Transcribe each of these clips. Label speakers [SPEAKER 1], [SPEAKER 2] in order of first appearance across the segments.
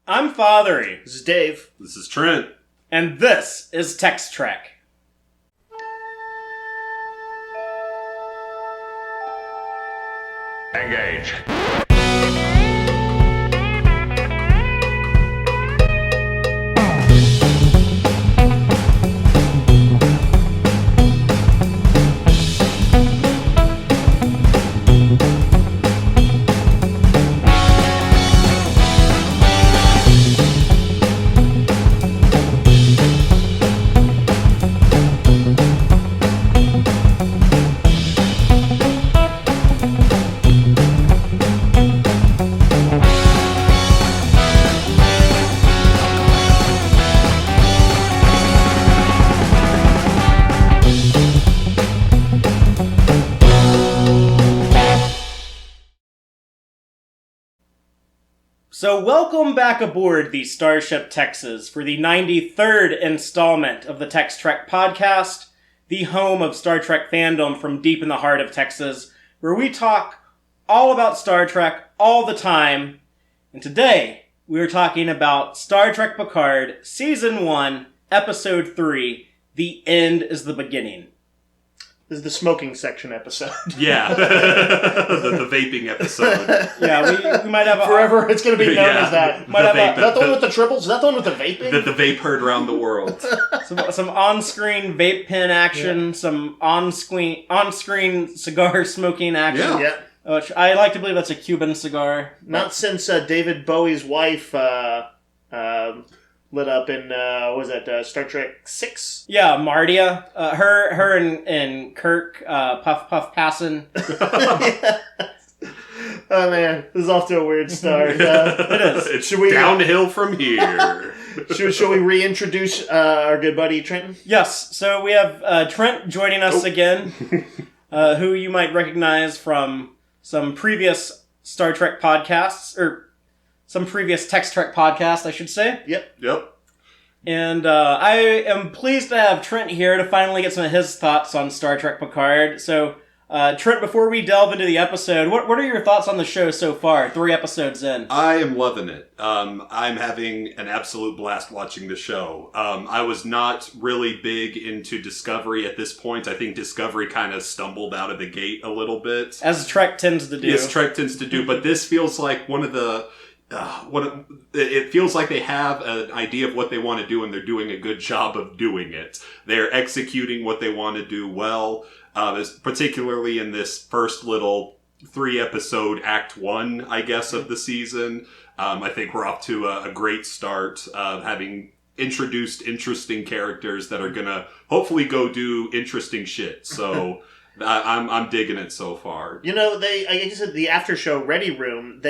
[SPEAKER 1] I'm Fatheree.
[SPEAKER 2] This is Dave.
[SPEAKER 3] This is Trent.
[SPEAKER 1] And this is Tex-Trek.
[SPEAKER 4] Engage.
[SPEAKER 1] So welcome back aboard the Starship Texas for the 93rd installment of the Tex-Trek podcast, the home of Star Trek fandom from deep in the heart of Texas, where we talk all about Star Trek all the time. And today, we are talking about Star Trek PICARD Season 1, Episode 3, The End is the Beginning.
[SPEAKER 2] This is the smoking section episode.
[SPEAKER 3] Yeah. the vaping episode.
[SPEAKER 1] Yeah, we might have
[SPEAKER 2] Forever, it's going to be known as that.
[SPEAKER 1] Might have
[SPEAKER 2] is that the one with the triples? Is that the one with the vaping?
[SPEAKER 3] The vape heard around the world.
[SPEAKER 1] some on-screen vape pen action, some on-screen cigar smoking action.
[SPEAKER 2] Yeah.
[SPEAKER 1] Which I like to believe that's a Cuban cigar.
[SPEAKER 2] Not since David Bowie's wife lit up in, Star Trek 6?
[SPEAKER 1] Yeah, Mardia. Her and Kirk, Puff Passin.
[SPEAKER 2] Yeah. Oh man, this is off to a weird start.
[SPEAKER 1] It is.
[SPEAKER 3] It's downhill from here.
[SPEAKER 2] Shall we reintroduce our good buddy Trenton?
[SPEAKER 1] Yes, so we have Trent joining us again, who you might recognize from some previous Star Trek podcasts, or some previous Tex-Trek podcast, I should say.
[SPEAKER 2] Yep.
[SPEAKER 1] And I am pleased to have Trent here to finally get some of his thoughts on Star Trek PICARD. So, Trent, before we delve into the episode, what are your thoughts on the show so far, 3 episodes in?
[SPEAKER 3] I am loving it. I'm having an absolute blast watching the show. I was not really big into Discovery at this point. I think Discovery kind of stumbled out of the gate a little bit.
[SPEAKER 1] As Trek tends to do.
[SPEAKER 3] Yes, Trek tends to do, but this feels like one of the... it feels like they have an idea of what they want to do, and they're doing a good job of doing it. They're executing what they want to do well, particularly in this first little 3-episode Act 1, I guess, of the season. I think we're off to a great start, having introduced interesting characters that are going to hopefully go do interesting shit. So... I'm digging it so far.
[SPEAKER 2] You know, I guess at the after show Ready Room,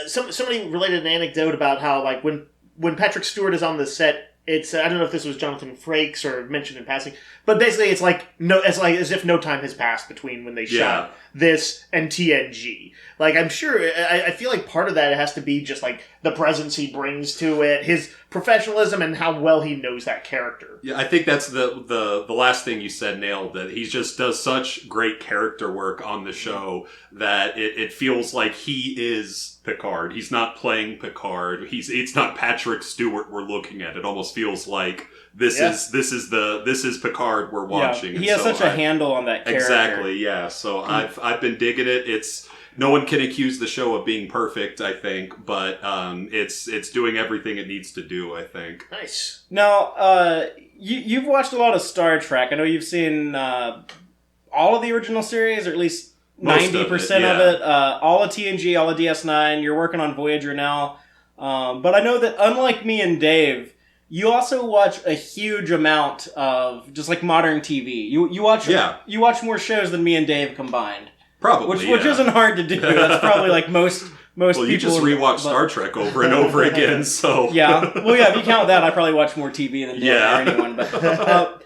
[SPEAKER 2] somebody related an anecdote about how, like, when Patrick Stewart is on the set, it's I don't know if this was Jonathan Frakes or mentioned in passing, but basically it's like as if no time has passed between when they shot this and TNG. Like, I'm sure, I feel like part of that has to be just like the presence he brings to it, his professionalism, and how well he knows that character.
[SPEAKER 3] Yeah, I think that's the last thing you said nailed it. He just does such great character work on the show that it feels like he is Picard. He's not playing Picard. It's not Patrick Stewart we're looking at. It almost feels like this is Picard we're watching.
[SPEAKER 1] Yeah, he has such a handle on that character.
[SPEAKER 3] Exactly, yeah. So I've been digging it. No one can accuse the show of being perfect, I think, but it's doing everything it needs to do, I think.
[SPEAKER 2] Nice.
[SPEAKER 1] Now, you've watched a lot of Star Trek. I know you've seen all of the original series, or at least 90% of it. All of TNG, all of DS9. You're working on Voyager now. But I know that unlike me and Dave, you also watch a huge amount of just like modern TV. You watch more shows than me and Dave combined.
[SPEAKER 3] Probably,
[SPEAKER 1] which isn't hard to do. That's probably like most people.
[SPEAKER 3] Well, you just rewatch Star Trek over and over again, so...
[SPEAKER 1] Yeah. Well, yeah, if you count that, I probably watch more TV than Dave or anyone. But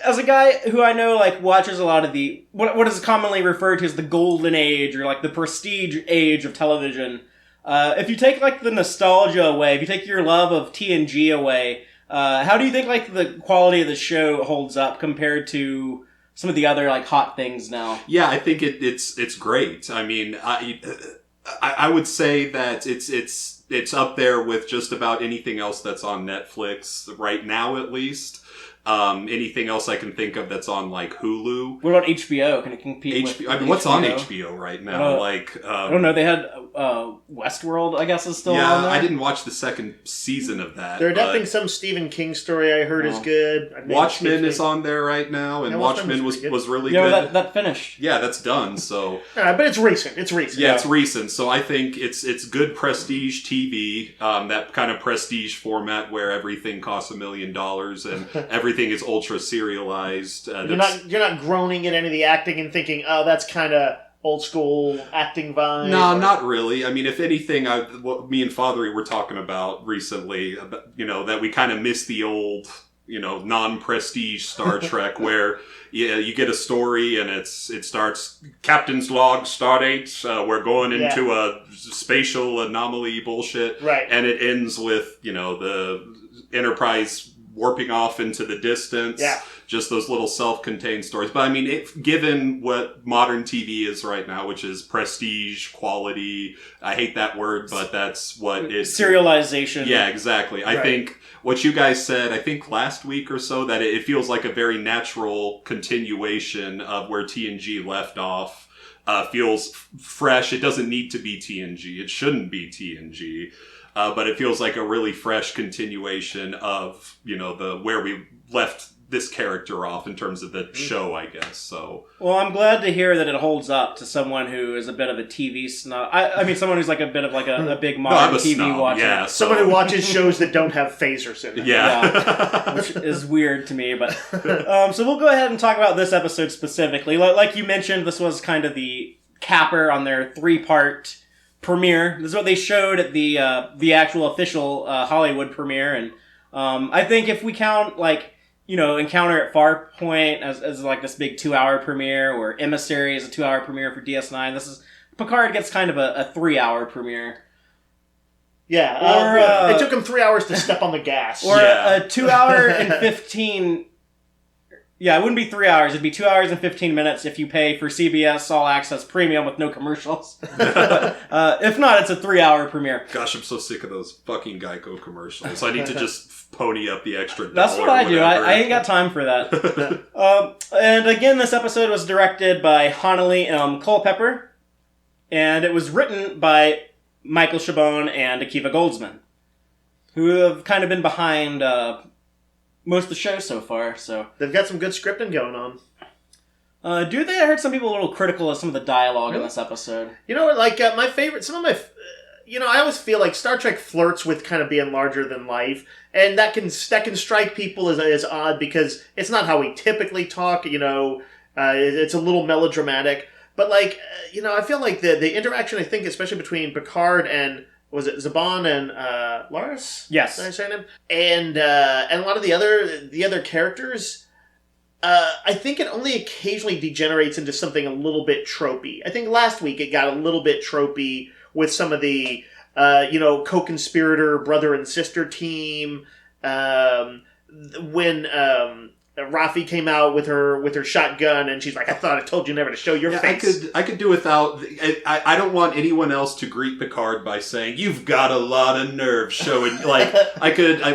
[SPEAKER 1] as a guy who I know like watches a lot of the... What is commonly referred to as the golden age, or like the prestige age of television, if you take like the nostalgia away, if you take your love of TNG away, how do you think like the quality of the show holds up compared to some of the other like hot things now?
[SPEAKER 3] Yeah, I think it's great. I mean, I would say that it's it's up there with just about anything else that's on Netflix right now, at least. Anything else I can think of that's on like Hulu?
[SPEAKER 1] What about HBO? Can it compete with
[SPEAKER 3] I mean, what's on
[SPEAKER 1] HBO?
[SPEAKER 3] HBO right now?
[SPEAKER 1] I don't know. They had Westworld, I guess, is still on there.
[SPEAKER 3] I didn't watch the second season of that.
[SPEAKER 2] They're adapting some Stephen King story I heard is good.
[SPEAKER 3] Watchmen is on there right now, and Watchmen was really good.
[SPEAKER 1] Yeah, that finished.
[SPEAKER 3] Yeah, that's done. So,
[SPEAKER 2] but it's recent.
[SPEAKER 3] Yeah, it's recent. So I think it's good prestige TV. That kind of prestige format where everything costs $1 million and everything is ultra serialized.
[SPEAKER 2] You're not groaning at any of the acting and thinking, oh, that's kind of old school acting vibe.
[SPEAKER 3] No, not really. I mean, if anything, what me and Fatheree were talking about recently, that we kind of miss the old, non-prestige Star Trek where you get a story and it starts Captain's Log, Stardate, we're going into a spatial anomaly bullshit,
[SPEAKER 2] right?
[SPEAKER 3] And it ends with the Enterprise warping off into the distance.
[SPEAKER 2] Yeah.
[SPEAKER 3] Just those little self-contained stories. But I mean, given what modern TV is right now, which is prestige, quality, I hate that word, but that's what it is.
[SPEAKER 1] Serialization.
[SPEAKER 3] Yeah, exactly.
[SPEAKER 2] Right.
[SPEAKER 3] I think what you guys said, I think last week or so, that it feels like a very natural continuation of where TNG left off. Feels fresh. It doesn't need to be TNG. It shouldn't be TNG. But it feels like a really fresh continuation of, where we left this character off in terms of the show, I guess. So,
[SPEAKER 1] well, I'm glad to hear that it holds up to someone who is a bit of a TV snob. I mean, someone who's like a bit of like a big modern TV
[SPEAKER 3] snob,
[SPEAKER 1] watcher.
[SPEAKER 3] Yeah,
[SPEAKER 2] someone who watches shows that don't have phasers in them.
[SPEAKER 3] Yeah.
[SPEAKER 1] Which is weird to me. But so we'll go ahead and talk about this episode specifically. Like you mentioned, this was kind of the capper on their 3-part premiere. This is what they showed at the actual official Hollywood premiere, and I think if we count Encounter at Farpoint as like this big 2-hour premiere, or Emissary as a 2-hour premiere for DS9, Picard gets kind of a 3-hour premiere.
[SPEAKER 2] Yeah, it took them 3 hours to step on the gas.
[SPEAKER 1] Or a 2-hour and 15. Yeah, it wouldn't be 3 hours. It'd be 2 hours and 15 minutes if you pay for CBS All Access Premium with no commercials. But, if not, it's a 3-hour premiere.
[SPEAKER 3] Gosh, I'm so sick of those fucking Geico commercials. I need to just pony up the extra $1.
[SPEAKER 1] That's what I do. I ain't got time for that. And again, this episode was directed by Hanelle Culpepper, and it was written by Michael Chabon and Akiva Goldsman, who have kind of been behind most of the show so far. So
[SPEAKER 2] they've got some good scripting going on.
[SPEAKER 1] Do they? I heard some people a little critical of some of the dialogue in this episode.
[SPEAKER 2] My favorite, I always feel like Star Trek flirts with kind of being larger than life, and that can strike people as odd because it's not how we typically talk. It's a little melodramatic, but I feel like the interaction, I think, especially between Picard and was it Chabon and Laris?
[SPEAKER 1] Yes.
[SPEAKER 2] Did I say him? And a lot of the other characters. I think it only occasionally degenerates into something a little bit tropey. I think last week it got a little bit tropey with some of the, co-conspirator brother and sister team. When Raffi came out with her shotgun and she's like, I thought I told you never to show your face.
[SPEAKER 3] I could do without. I don't want anyone else to greet Picard by saying, "You've got a lot of nerve," showing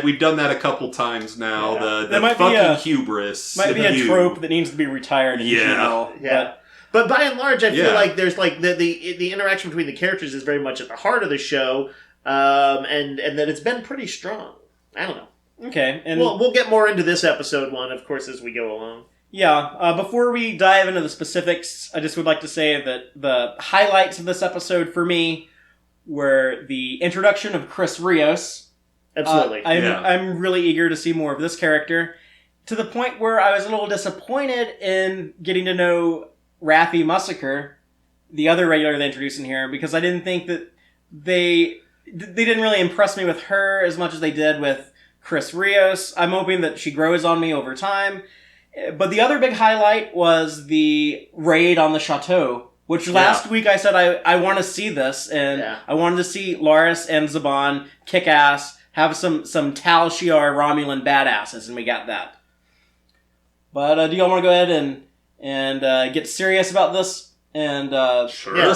[SPEAKER 3] we've done that a couple times now.
[SPEAKER 1] Yeah.
[SPEAKER 3] The fucking hubris
[SPEAKER 1] might be a trope that needs to be ratired in general.
[SPEAKER 2] Yeah. But by and large, I feel like there's the interaction between the characters is very much at the heart of the show, and that it's been pretty strong. I don't know.
[SPEAKER 1] Okay, and
[SPEAKER 2] we'll get more into this episode one, of course, as we go along.
[SPEAKER 1] Yeah, before we dive into the specifics, I just would like to say that the highlights of this episode for me were the introduction of Chris Rios.
[SPEAKER 2] Absolutely.
[SPEAKER 1] I'm really eager to see more of this character, to the point where I was a little disappointed in getting to know Raffi Mussaker, the other regular they introduced in here, because I didn't think that they didn't really impress me with her as much as they did with Chris Rios. I'm hoping that she grows on me over time. But the other big highlight was the raid on the chateau, which last week I said I want to see this, and I wanted to see Laris and Chabon kick ass, have some Tal Shiar Romulan badasses, and we got that. But do y'all want to go ahead and get serious about this? And
[SPEAKER 3] sure.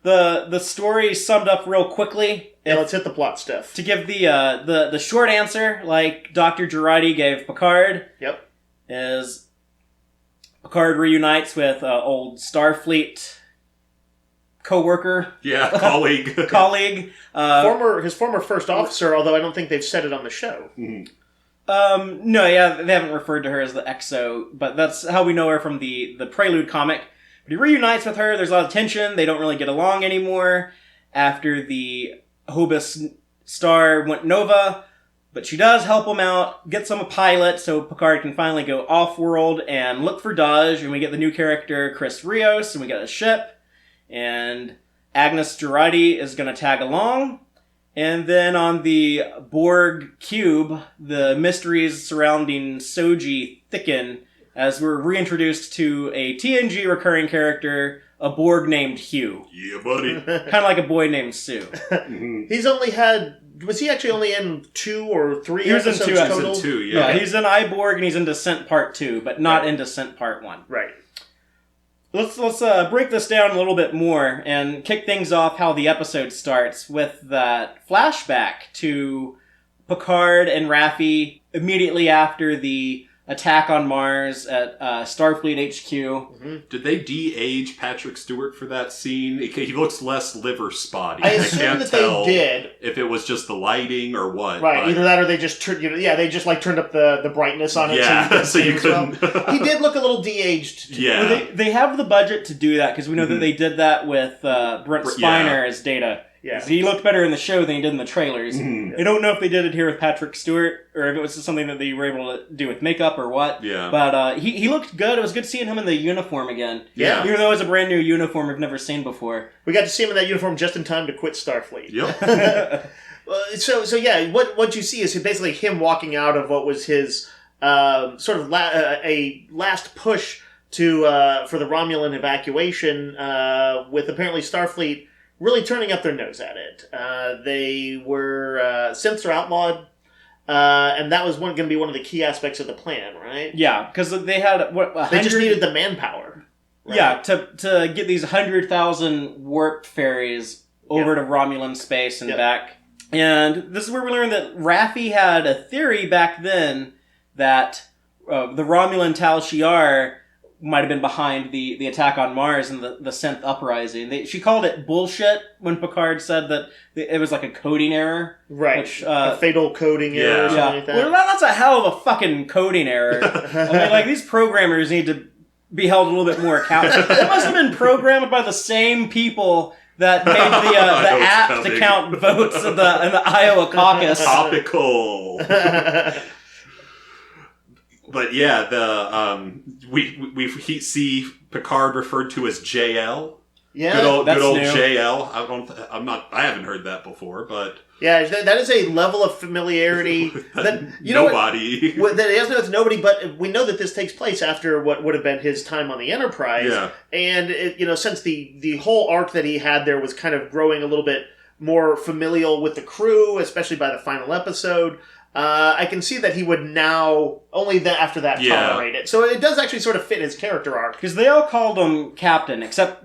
[SPEAKER 1] the story summed up real quickly.
[SPEAKER 2] Yeah, let's hit the plot stuff.
[SPEAKER 1] To give the short answer, like Dr. Girardi gave Picard,
[SPEAKER 2] Yep.
[SPEAKER 1] is Picard reunites with old Starfleet co-worker.
[SPEAKER 3] Yeah, colleague.
[SPEAKER 2] His former first officer, although I don't think they've said it on the show.
[SPEAKER 1] No, yeah, they haven't referred to her as the XO, but that's how we know her from the Prelude comic. But he reunites with her, there's a lot of tension, they don't really get along anymore after the Hobus star went nova, but she does help him out, gets him a pilot so Picard can finally go off-world and look for Dodge, and we get the new character Chris Rios, and we get a ship, and Agnes Girardi is going to tag along. And then on the Borg cube, the mysteries surrounding Soji thicken as we're reintroduced to a TNG recurring character, a Borg named Hugh.
[SPEAKER 3] Yeah, buddy.
[SPEAKER 1] Kind of like a boy named Sue.
[SPEAKER 2] He's only had... Was he actually only in 2 or 3
[SPEAKER 1] He was in
[SPEAKER 2] episodes
[SPEAKER 1] 2
[SPEAKER 2] total?
[SPEAKER 3] He's in 2, yeah.
[SPEAKER 1] Yeah, he's in iBorg and he's in Descent Part 2, but not in Descent Part 1.
[SPEAKER 2] Right.
[SPEAKER 1] Let's break this down a little bit more and kick things off how the episode starts with that flashback to Picard and Raffi immediately after the attack on Mars at Starfleet HQ.
[SPEAKER 2] Mm-hmm.
[SPEAKER 3] Did they de-age Patrick Stewart for that scene? He looks less liver spotty.
[SPEAKER 2] I assume
[SPEAKER 3] can't
[SPEAKER 2] that
[SPEAKER 3] tell
[SPEAKER 2] they did.
[SPEAKER 3] if it was just the lighting or what.
[SPEAKER 2] Right,
[SPEAKER 3] but...
[SPEAKER 2] either that or they just turned, they just like turned up the brightness on it.
[SPEAKER 3] Yeah,
[SPEAKER 2] so you
[SPEAKER 3] couldn't.
[SPEAKER 2] Well. He did look a little de-aged.
[SPEAKER 3] Yeah.
[SPEAKER 1] Well, they have the budget to do that because we know that they did that with Brent Spiner as Data.
[SPEAKER 2] Yeah.
[SPEAKER 1] He looked better in the show than he did in the trailers. I don't know if they did it here with Patrick Stewart or if it was just something that they were able to do with makeup or what.
[SPEAKER 3] Yeah.
[SPEAKER 1] But he looked good. It was good seeing him in the uniform again.
[SPEAKER 2] Yeah.
[SPEAKER 1] Even though it was a brand new uniform we've never seen before.
[SPEAKER 2] We got to see him in that uniform just in time to quit Starfleet.
[SPEAKER 3] Yep.
[SPEAKER 2] So yeah, what you see is basically him walking out of what was his sort of a last push to for the Romulan evacuation with apparently Starfleet really turning up their nose at it. They were synths are outlawed, and that was going to be one of the key aspects of the plan, right?
[SPEAKER 1] Yeah, because they had
[SPEAKER 2] They just needed the manpower. Right?
[SPEAKER 1] Yeah, to get these 100,000 warp ferries over to Romulan space and back. And this is where we learned that Raffi had a theory back then that the Romulan Tal Shiar might have been behind the attack on Mars and the synth uprising. She called it bullshit when Picard said that it was like a coding error.
[SPEAKER 2] Right.
[SPEAKER 1] Which,
[SPEAKER 2] a fatal coding error or something like that.
[SPEAKER 1] Well, that's a hell of a fucking coding error. I mean, like, these programmers need to be held a little bit more accountable. It must have been programmed by the same people that made the app to count votes in the Iowa caucus.
[SPEAKER 3] Topical. But yeah, we see Picard referred to as JL.
[SPEAKER 2] Yeah,
[SPEAKER 3] good old
[SPEAKER 1] new.
[SPEAKER 3] JL. I haven't heard that before, but
[SPEAKER 2] yeah, that is a level of familiarity that
[SPEAKER 3] nobody.
[SPEAKER 2] That he has with nobody, but we know that this takes place after what would have been his time on the Enterprise.
[SPEAKER 3] Yeah.
[SPEAKER 2] And since the whole arc that he had there was kind of growing a little bit more familial with the crew, especially by the final episode. I can see that he would now, only after that, tolerate it. So it does actually sort of fit his character arc.
[SPEAKER 1] Because they all called him Captain, except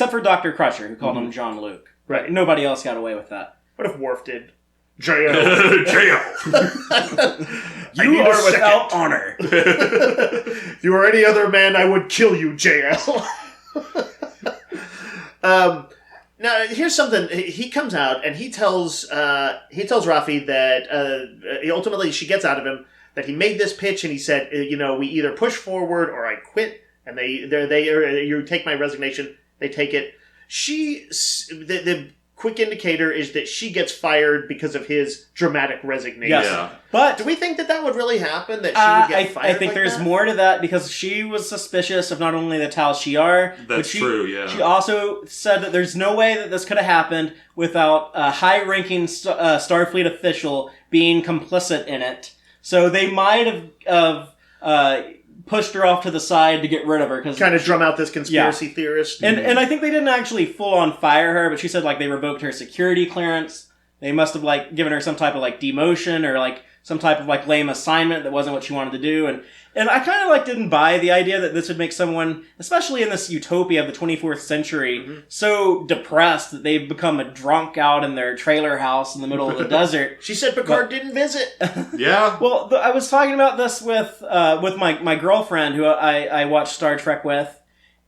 [SPEAKER 1] for Dr. Crusher, who called him John Luke.
[SPEAKER 2] Right.
[SPEAKER 1] Nobody else got away with that.
[SPEAKER 2] What if Worf did? JL.
[SPEAKER 3] JL.
[SPEAKER 1] You are without honor.
[SPEAKER 2] If you were any other man, I would kill you, JL. Now, here's something. He comes out and he tells Raffi that ultimately she gets out of him that he made this pitch and he said, we either push forward or I quit, and you take my resignation. They take it. The quick indicator is that she gets fired because of his dramatic resignation.
[SPEAKER 1] Yes.
[SPEAKER 3] Yeah.
[SPEAKER 1] But
[SPEAKER 2] do we think that would really happen? That she would get fired?
[SPEAKER 1] I think there's more to that because she was suspicious of not only the Tal Shiar, but
[SPEAKER 3] true. Yeah.
[SPEAKER 1] She also said that there's no way that this could have happened without a high-ranking Starfleet official being complicit in it. So they might have pushed her off to the side to get rid of her.
[SPEAKER 2] Kind of drum out this conspiracy theorist.
[SPEAKER 1] And I think they didn't actually full-on fire her, but she said like they revoked her security clearance. they must have like given her some type of like demotion or like some type of like lame assignment that wasn't what she wanted to do. And I kind of like didn't buy the idea that this would make someone, especially in this utopia of the 24th century, so depressed that they've become a drunk out in their trailer house in the middle of the desert.
[SPEAKER 2] She said Picard didn't visit.
[SPEAKER 3] Yeah.
[SPEAKER 1] Well, I was talking about this with my girlfriend who I watched Star Trek with.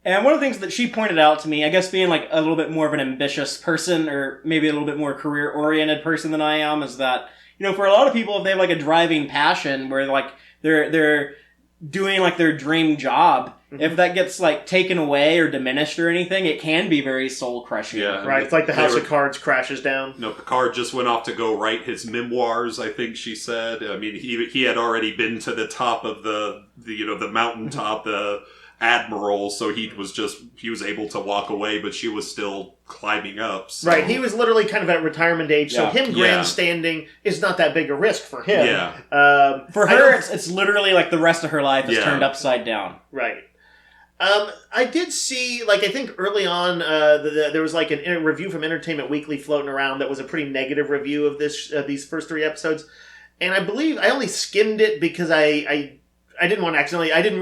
[SPEAKER 1] And one of the things that she pointed out to me, I guess being like a little bit more of an ambitious person or maybe a little bit more career-oriented person than I am, is that, you know, for a lot of people, if they have like a driving passion where like they're doing like their dream job, if that gets like taken away or diminished or anything, it can be very soul crushing.
[SPEAKER 3] Yeah,
[SPEAKER 2] right. It's like the House of Cards crashes down.
[SPEAKER 3] No, Picard just went off to go write his memoirs, I think she said. I mean, he had already been to the top of the mountaintop, the admiral, so he was able to walk away, but she was still climbing up. So.
[SPEAKER 2] Right, he was literally kind of at retirement age, so him grandstanding is not that big a risk for him.
[SPEAKER 3] Yeah.
[SPEAKER 1] For her, it's literally like the rest of her life is turned upside down.
[SPEAKER 2] Right. I did see, like, I think early on, there was like a review from Entertainment Weekly floating around that was a pretty negative review of these first 3 episodes, and I believe I only skimmed it because I didn't want to accidentally, I didn't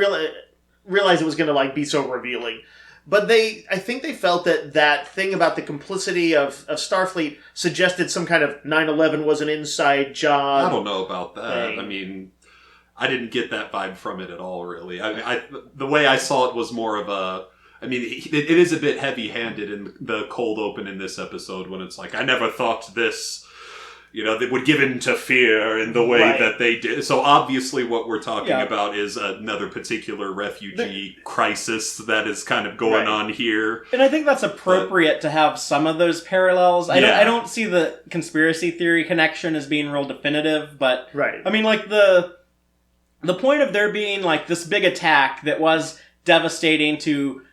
[SPEAKER 2] realize it was going to like be so revealing. But I think they felt that thing about the complicity of Starfleet suggested some kind of 9/11 was an inside job.
[SPEAKER 3] I don't know about that.
[SPEAKER 2] Thing.
[SPEAKER 3] I mean, I didn't get that vibe from it at all, really. The way I saw it was more of a... I mean, it is a bit heavy-handed in the cold open in this episode when it's like, I never thought this... You know, they would give in to fear in the way that they did. So obviously what we're talking about is another particular refugee crisis that is kind of going on here.
[SPEAKER 1] And I think that's appropriate to have some of those parallels. I don't see the conspiracy theory connection as being real definitive, but I mean, like the point of there being like this big attack that was devastating to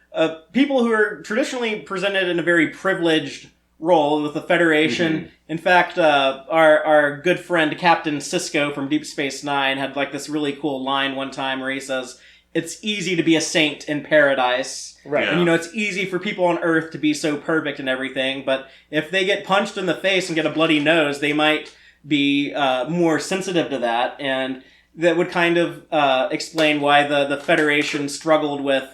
[SPEAKER 1] people who are traditionally presented in a very privileged role with the Federation. Mm-hmm. In fact, our good friend Captain Sisko from Deep Space Nine had like this really cool line one time where he says, "It's easy to be a saint in paradise."
[SPEAKER 2] Right.
[SPEAKER 3] Yeah.
[SPEAKER 1] And, you know, it's easy for people on Earth to be so perfect and everything, but if they get punched in the face and get a bloody nose, they might be more sensitive to that, and that would kind of explain why the Federation struggled with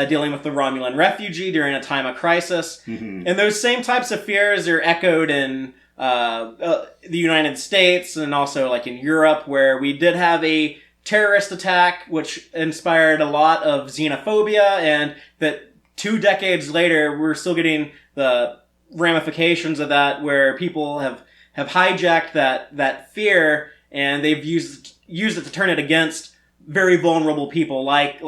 [SPEAKER 1] dealing with the Romulan refugee during a time of crisis. Mm-hmm. And those same types of fears are echoed in the United States and also like in Europe, where we did have a terrorist attack which inspired a lot of xenophobia, and that 2 decades later we're still getting the ramifications of that, where people have hijacked that fear and they've used it to turn it against very vulnerable people like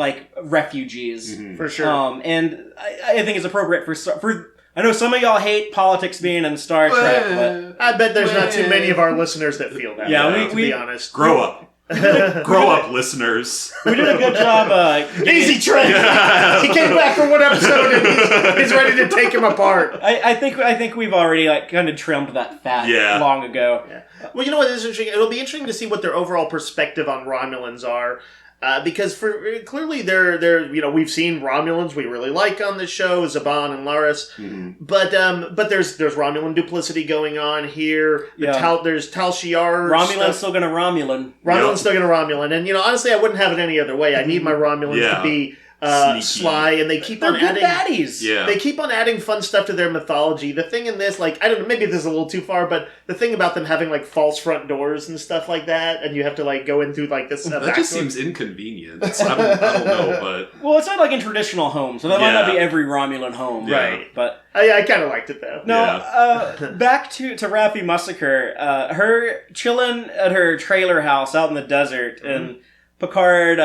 [SPEAKER 1] refugees.
[SPEAKER 2] Mm-hmm. For sure.
[SPEAKER 1] And I think it's appropriate for I know some of y'all hate politics being in Star Trek, but
[SPEAKER 2] I bet there's not too many of our listeners that feel that way, to be honest.
[SPEAKER 3] Grow up. Grow up, listeners.
[SPEAKER 1] We did a good job.
[SPEAKER 2] Easy, Trent. He came back for 1 episode and he's ready to take him apart.
[SPEAKER 1] I think we've already like kind of trimmed that fat long ago.
[SPEAKER 2] Yeah. Well, you know what is interesting? It'll be interesting to see what their overall perspective on Romulans are. Because clearly they're we've seen Romulans we really like on the show, Chabon and Laris, but there's Romulan duplicity going on here. There's Tal Shiar.
[SPEAKER 1] Romulan's still gonna Romulan.
[SPEAKER 2] Romulan's still gonna Romulan, and honestly, I wouldn't have it any other way. I need my Romulans to be sly, and they keep on adding
[SPEAKER 1] baddies.
[SPEAKER 2] Yeah. They keep on adding fun stuff to their mythology. The thing in this, like, I don't know, maybe this is a little too far, but the thing about them having like false front doors and stuff like that, and you have to like go in through like this.
[SPEAKER 3] That just seems inconvenient. I don't know, but
[SPEAKER 1] well, it's not like in traditional homes, so that might not be every Romulan home, right? But
[SPEAKER 2] I kind of liked it though.
[SPEAKER 1] No, back to Raffi Massacre. Her chilling at her trailer house out in the desert, and Picard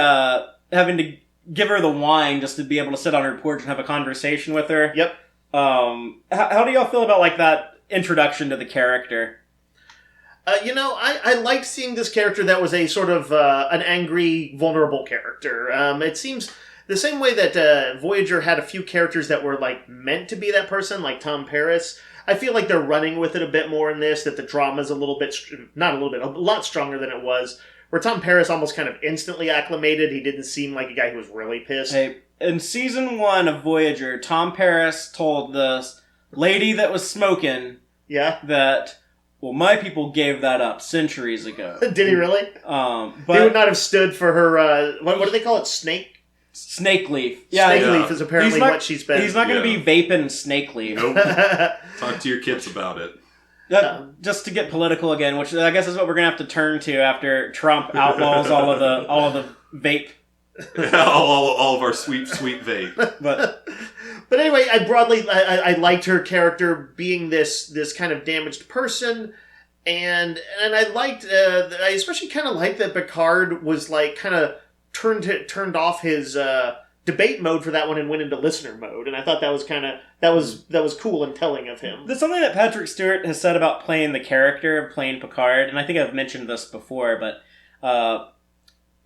[SPEAKER 1] having to give her the wine just to be able to sit on her porch and have a conversation with her.
[SPEAKER 2] Yep.
[SPEAKER 1] How do y'all feel about like that introduction to the character?
[SPEAKER 2] I liked seeing this character that was a sort of an angry, vulnerable character. It seems the same way that Voyager had a few characters that were like meant to be that person, like Tom Paris. I feel like they're running with it a bit more in this, that the drama's a lot stronger than it was. Where Tom Paris almost kind of instantly acclimated. He didn't seem like a guy who was really pissed.
[SPEAKER 1] Hey, in season 1 of Voyager, Tom Paris told the lady that was smoking that well, my people gave that up centuries ago.
[SPEAKER 2] Did he really?
[SPEAKER 1] But
[SPEAKER 2] he would not have stood for her, what do they call it,
[SPEAKER 1] Snake leaf.
[SPEAKER 2] Snake leaf is apparently what she's been.
[SPEAKER 1] He's not going to be vaping snake leaf.
[SPEAKER 3] Nope. Talk to your kids about it.
[SPEAKER 1] Just to get political again, which I guess is what we're going to have to turn to after Trump outlaws all of the vape.
[SPEAKER 3] all of our sweet vape.
[SPEAKER 2] But anyway, I liked her character being this kind of damaged person, and I especially kind of liked that Picard was like kind of turned off his debate mode for that one and went into listener mode, and I thought that was cool and telling of him.
[SPEAKER 1] There's something that Patrick Stewart has said about playing the character of playing Picard, and I think I've mentioned this before, but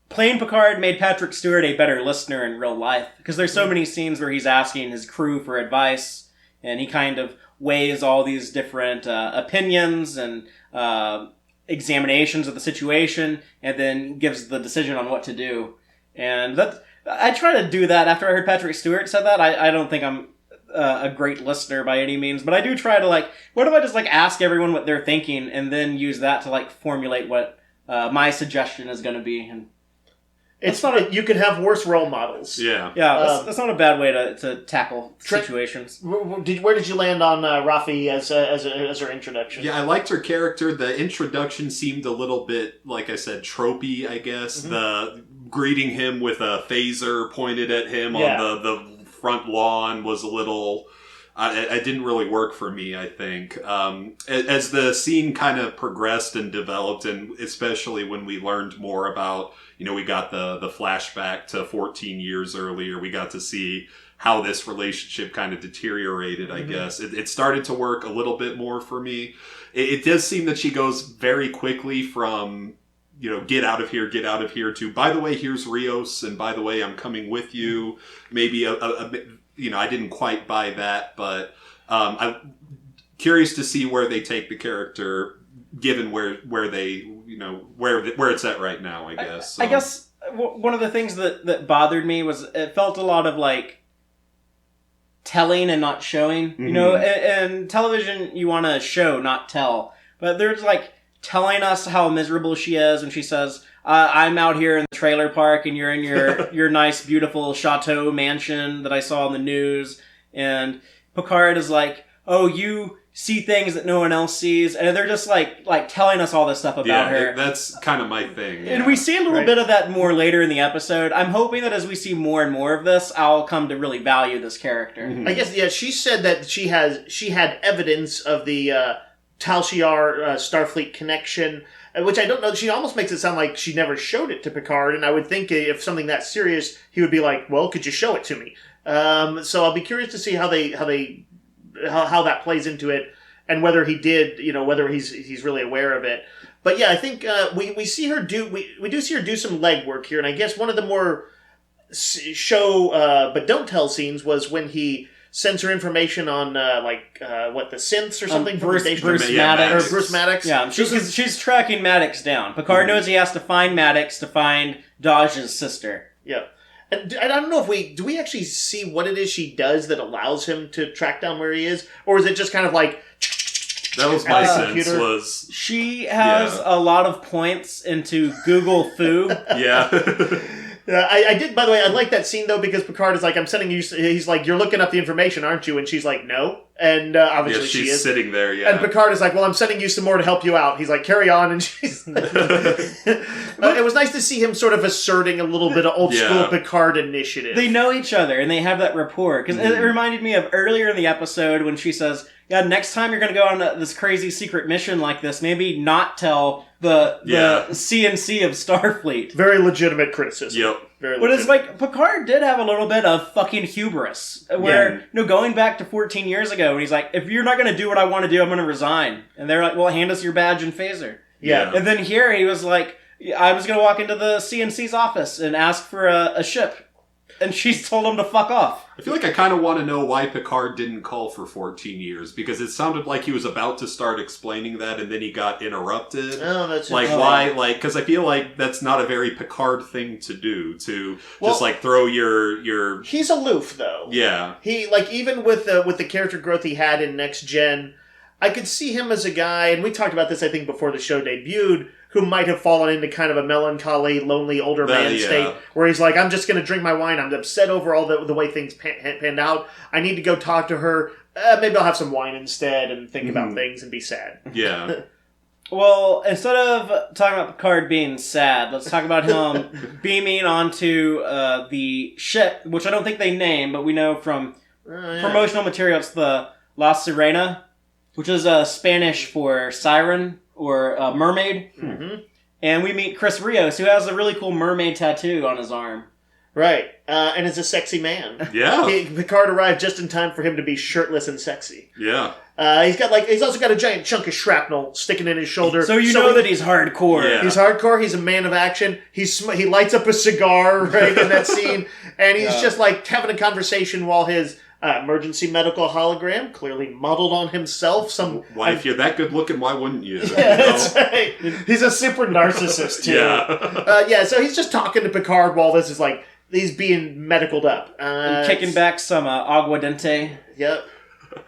[SPEAKER 1] playing Picard made Patrick Stewart a better listener in real life, because there's so many scenes where he's asking his crew for advice, and he kind of weighs all these different opinions and examinations of the situation, and then gives the decision on what to do. And I try to do that after I heard Patrick Stewart said that. I don't think I'm a great listener by any means, but I do try to, what if I just, ask everyone what they're thinking, and then use that to, formulate what my suggestion is going to be. And
[SPEAKER 2] you could have worse role models.
[SPEAKER 3] Yeah.
[SPEAKER 1] Yeah, that's not a bad way to tackle situations.
[SPEAKER 2] Where did you land on Raffi as her introduction?
[SPEAKER 3] Yeah, I liked her character. The introduction seemed a little bit, like I said, tropey, I guess. Mm-hmm. The greeting him with a phaser pointed at him on the front lawn was a little... It didn't really work for me, I think. As the scene kind of progressed and developed, and especially when we learned more about, we got the flashback to 14 years earlier, we got to see how this relationship kind of deteriorated, I guess. It started to work a little bit more for me. It does seem that she goes very quickly from... get out of here, to, by the way, here's Rios, and by the way, I'm coming with you. Maybe I didn't quite buy that, but I'm curious to see where they take the character, given where they, where it's at right now, I guess. So.
[SPEAKER 1] I guess one of the things that bothered me was it felt a lot of, telling and not showing.
[SPEAKER 3] Mm-hmm.
[SPEAKER 1] In television, you want to show, not tell. But there's, telling us how miserable she is when she says, I'm out here in the trailer park and you're in your nice, beautiful chateau mansion that I saw on the news. And Picard is like, oh, you see things that no one else sees. And they're just telling us all this stuff about her.
[SPEAKER 3] That's kind of my thing. Yeah.
[SPEAKER 1] And we see a little bit of that more later in the episode. I'm hoping that as we see more and more of this, I'll come to really value this character.
[SPEAKER 2] Mm-hmm. I guess, she said that she had evidence of the Tal Shiar Starfleet connection, which I don't know. She almost makes it sound like she never showed it to Picard, and I would think if something that serious, he would be like, "Well, could you show it to me?" So I'll be curious to see how that plays into it, and whether he did, whether he's really aware of it. But yeah, I think we see her we do see her do some legwork here, and I guess one of the more show but don't tell scenes was when he sends her information on the synths or something from
[SPEAKER 1] Bruce Maddox.
[SPEAKER 2] Or Bruce Maddox.
[SPEAKER 1] Yeah, she's tracking Maddox down. Picard knows he has to find Maddox to find Daj's sister.
[SPEAKER 2] Yeah. And I don't know if do we actually see what it is she does that allows him to track down where he is? Or is it just kind of like...
[SPEAKER 3] That was my sense, was...
[SPEAKER 1] She has a lot of points into Google Foo.
[SPEAKER 3] Yeah.
[SPEAKER 2] I did, by the way, I like that scene, though, because Picard is like, I'm sending you... He's like, you're looking up the information, aren't you? And she's like, no. And obviously she is.
[SPEAKER 3] She's sitting there, yeah.
[SPEAKER 2] And Picard is like, well, I'm sending you some more to help you out. He's like, carry on. And she's... it was nice to see him sort of asserting a little bit of old-school Picard initiative.
[SPEAKER 1] They know each other, and they have that rapport. Because it reminded me of earlier in the episode when she says... Yeah, next time you're going to go on this crazy secret mission like this, maybe not tell the CNC of Starfleet.
[SPEAKER 2] Very legitimate criticism.
[SPEAKER 3] Yep.
[SPEAKER 1] But it's like, Picard did have a little bit of fucking hubris. Where, going back to 14 years ago, when he's like, if you're not going to do what I want to do, I'm going to resign. And they're like, well, hand us your badge and phaser.
[SPEAKER 2] Yeah.
[SPEAKER 1] And then here he was like, I was going to walk into the CNC's office and ask for a ship. And she's told him to fuck off.
[SPEAKER 3] I feel like I kind of want to know why Picard didn't call for 14 years, because it sounded like he was about to start explaining that, and then he got interrupted.
[SPEAKER 2] Oh, that's
[SPEAKER 3] why? Because I feel like that's not a very Picard thing to do, to just throw your...
[SPEAKER 2] He's aloof, though.
[SPEAKER 3] Yeah.
[SPEAKER 2] He, even with the character growth he had in Next Gen, I could see him as a guy, and we talked about this, I think, before the show debuted, who might have fallen into kind of a melancholy, lonely, older man state, where he's like, I'm just going to drink my wine, I'm upset over all the way things panned out, I need to go talk to her, maybe I'll have some wine instead, and think about things and be sad.
[SPEAKER 3] Yeah.
[SPEAKER 1] Well, instead of talking about Picard being sad, let's talk about him beaming onto the ship, which I don't think they name, but we know from promotional material it's the La Sirena, which is Spanish for siren or mermaid.
[SPEAKER 2] Mm-hmm.
[SPEAKER 1] And we meet Chris Rios, who has a really cool mermaid tattoo on his arm.
[SPEAKER 2] Right, and is a sexy man.
[SPEAKER 3] Yeah.
[SPEAKER 2] Picard arrived just in time for him to be shirtless and sexy.
[SPEAKER 3] Yeah.
[SPEAKER 2] He's also got a giant chunk of shrapnel sticking in his shoulder.
[SPEAKER 1] So you know that he's hardcore.
[SPEAKER 3] Yeah.
[SPEAKER 2] He's hardcore. He's a man of action. He lights up a cigar right in that scene, and he's just like having a conversation while his emergency medical hologram, clearly modeled on himself.
[SPEAKER 3] Why, if you're that good looking, why wouldn't you?
[SPEAKER 2] Yeah, that's right. He's a super narcissist too.
[SPEAKER 3] Yeah.
[SPEAKER 2] So he's just talking to Picard while this is like he's being medicaled up,
[SPEAKER 1] and kicking back some aguardente.
[SPEAKER 2] Yep.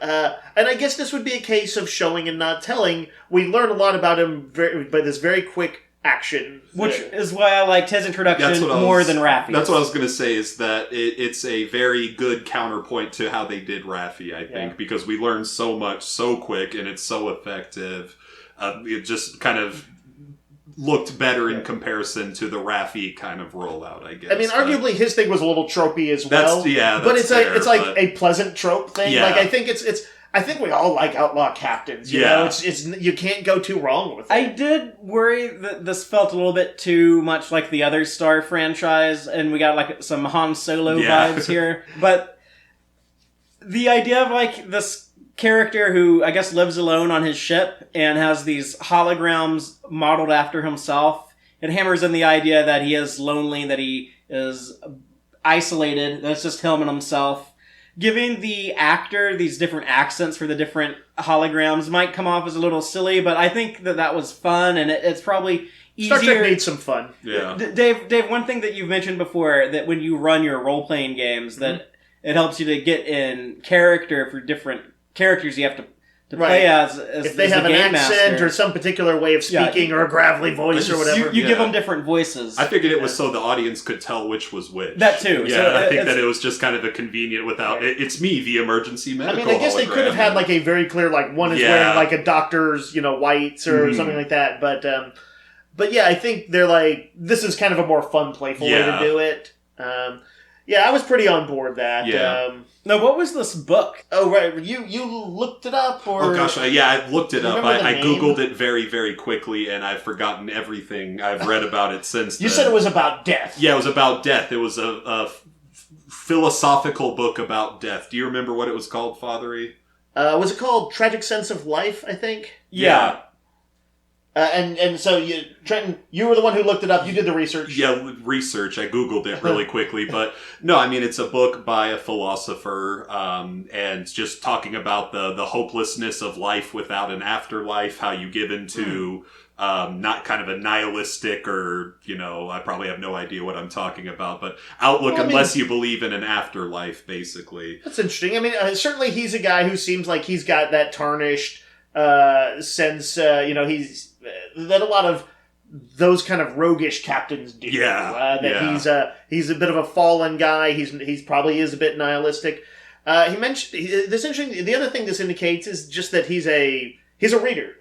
[SPEAKER 2] And I guess this would be a case of showing and not telling. We learn a lot about him by this very quick action.
[SPEAKER 1] Which is why I liked his introduction more than Raffi.
[SPEAKER 3] That's what I was going to say, is that it's a very good counterpoint to how they did Raffi, I think, because we learn so much so quick and it's so effective. It just kind of looked better in comparison to the Raffi kind of rollout, I guess.
[SPEAKER 2] I mean, arguably his thing was a little tropey as well. But it's a pleasant trope thing.
[SPEAKER 3] Yeah.
[SPEAKER 2] Like I think we all like outlaw captains. You know, it's you can't go too wrong with it.
[SPEAKER 1] I did worry that this felt a little bit too much like the other Star franchise, and we got like some Han Solo vibes here. But the idea of like this character who I guess lives alone on his ship and has these holograms modeled after himself, it hammers in the idea that he is lonely, that he is isolated, that it's just him and himself. Giving the actor these different accents for the different holograms might come off as a little silly, but I think that was fun, and it's probably easier.
[SPEAKER 2] Star Trek needs some fun.
[SPEAKER 3] Yeah.
[SPEAKER 1] Dave, one thing that you've mentioned before, that when you run your role-playing games, that it helps you to get in character for different characters you have to play as
[SPEAKER 2] if they have an accent or some particular way of speaking or a gravelly voice or whatever.
[SPEAKER 1] You give them different voices.
[SPEAKER 3] I figured it was so the audience could tell which was which.
[SPEAKER 1] That too.
[SPEAKER 3] Yeah,
[SPEAKER 1] so
[SPEAKER 3] I think that it was just kind of a convenient without... It's me, the emergency medical
[SPEAKER 2] I guess they could have had like a very clear, like one is wearing like a doctor's, whites or something like that. But yeah, I think they're like, this is kind of a more fun, playful way to do it. I was pretty on board that.
[SPEAKER 3] Yeah.
[SPEAKER 1] Now, what was this book?
[SPEAKER 2] Oh, right. You looked it up? Or...
[SPEAKER 3] Oh, gosh. I looked it up. I
[SPEAKER 2] name?
[SPEAKER 3] Googled it very, very quickly, and I've forgotten everything I've read about it since
[SPEAKER 2] You said it was about death.
[SPEAKER 3] Yeah, it was about death. It was a philosophical book about death. Do you remember what it was called, Fatheree?
[SPEAKER 2] Was it called Tragic Sense of Life, I think?
[SPEAKER 1] Yeah.
[SPEAKER 2] And so, Trenton, you were the one who looked it up. You did the research.
[SPEAKER 3] Yeah, research. I Googled it really quickly. But no, I mean, it's a book by a philosopher and just talking about the hopelessness of life without an afterlife, how you give into not kind of a nihilistic or, I probably have no idea what I'm talking about, but outlook unless you believe in an afterlife, basically.
[SPEAKER 2] That's interesting. I mean, certainly he's a guy who seems like he's got that tarnished sense, he's... that a lot of those kind of roguish captains do. He's a bit of a fallen guy. He's probably is a bit nihilistic. He mentioned this interesting. The other thing this indicates is just that he's a reader.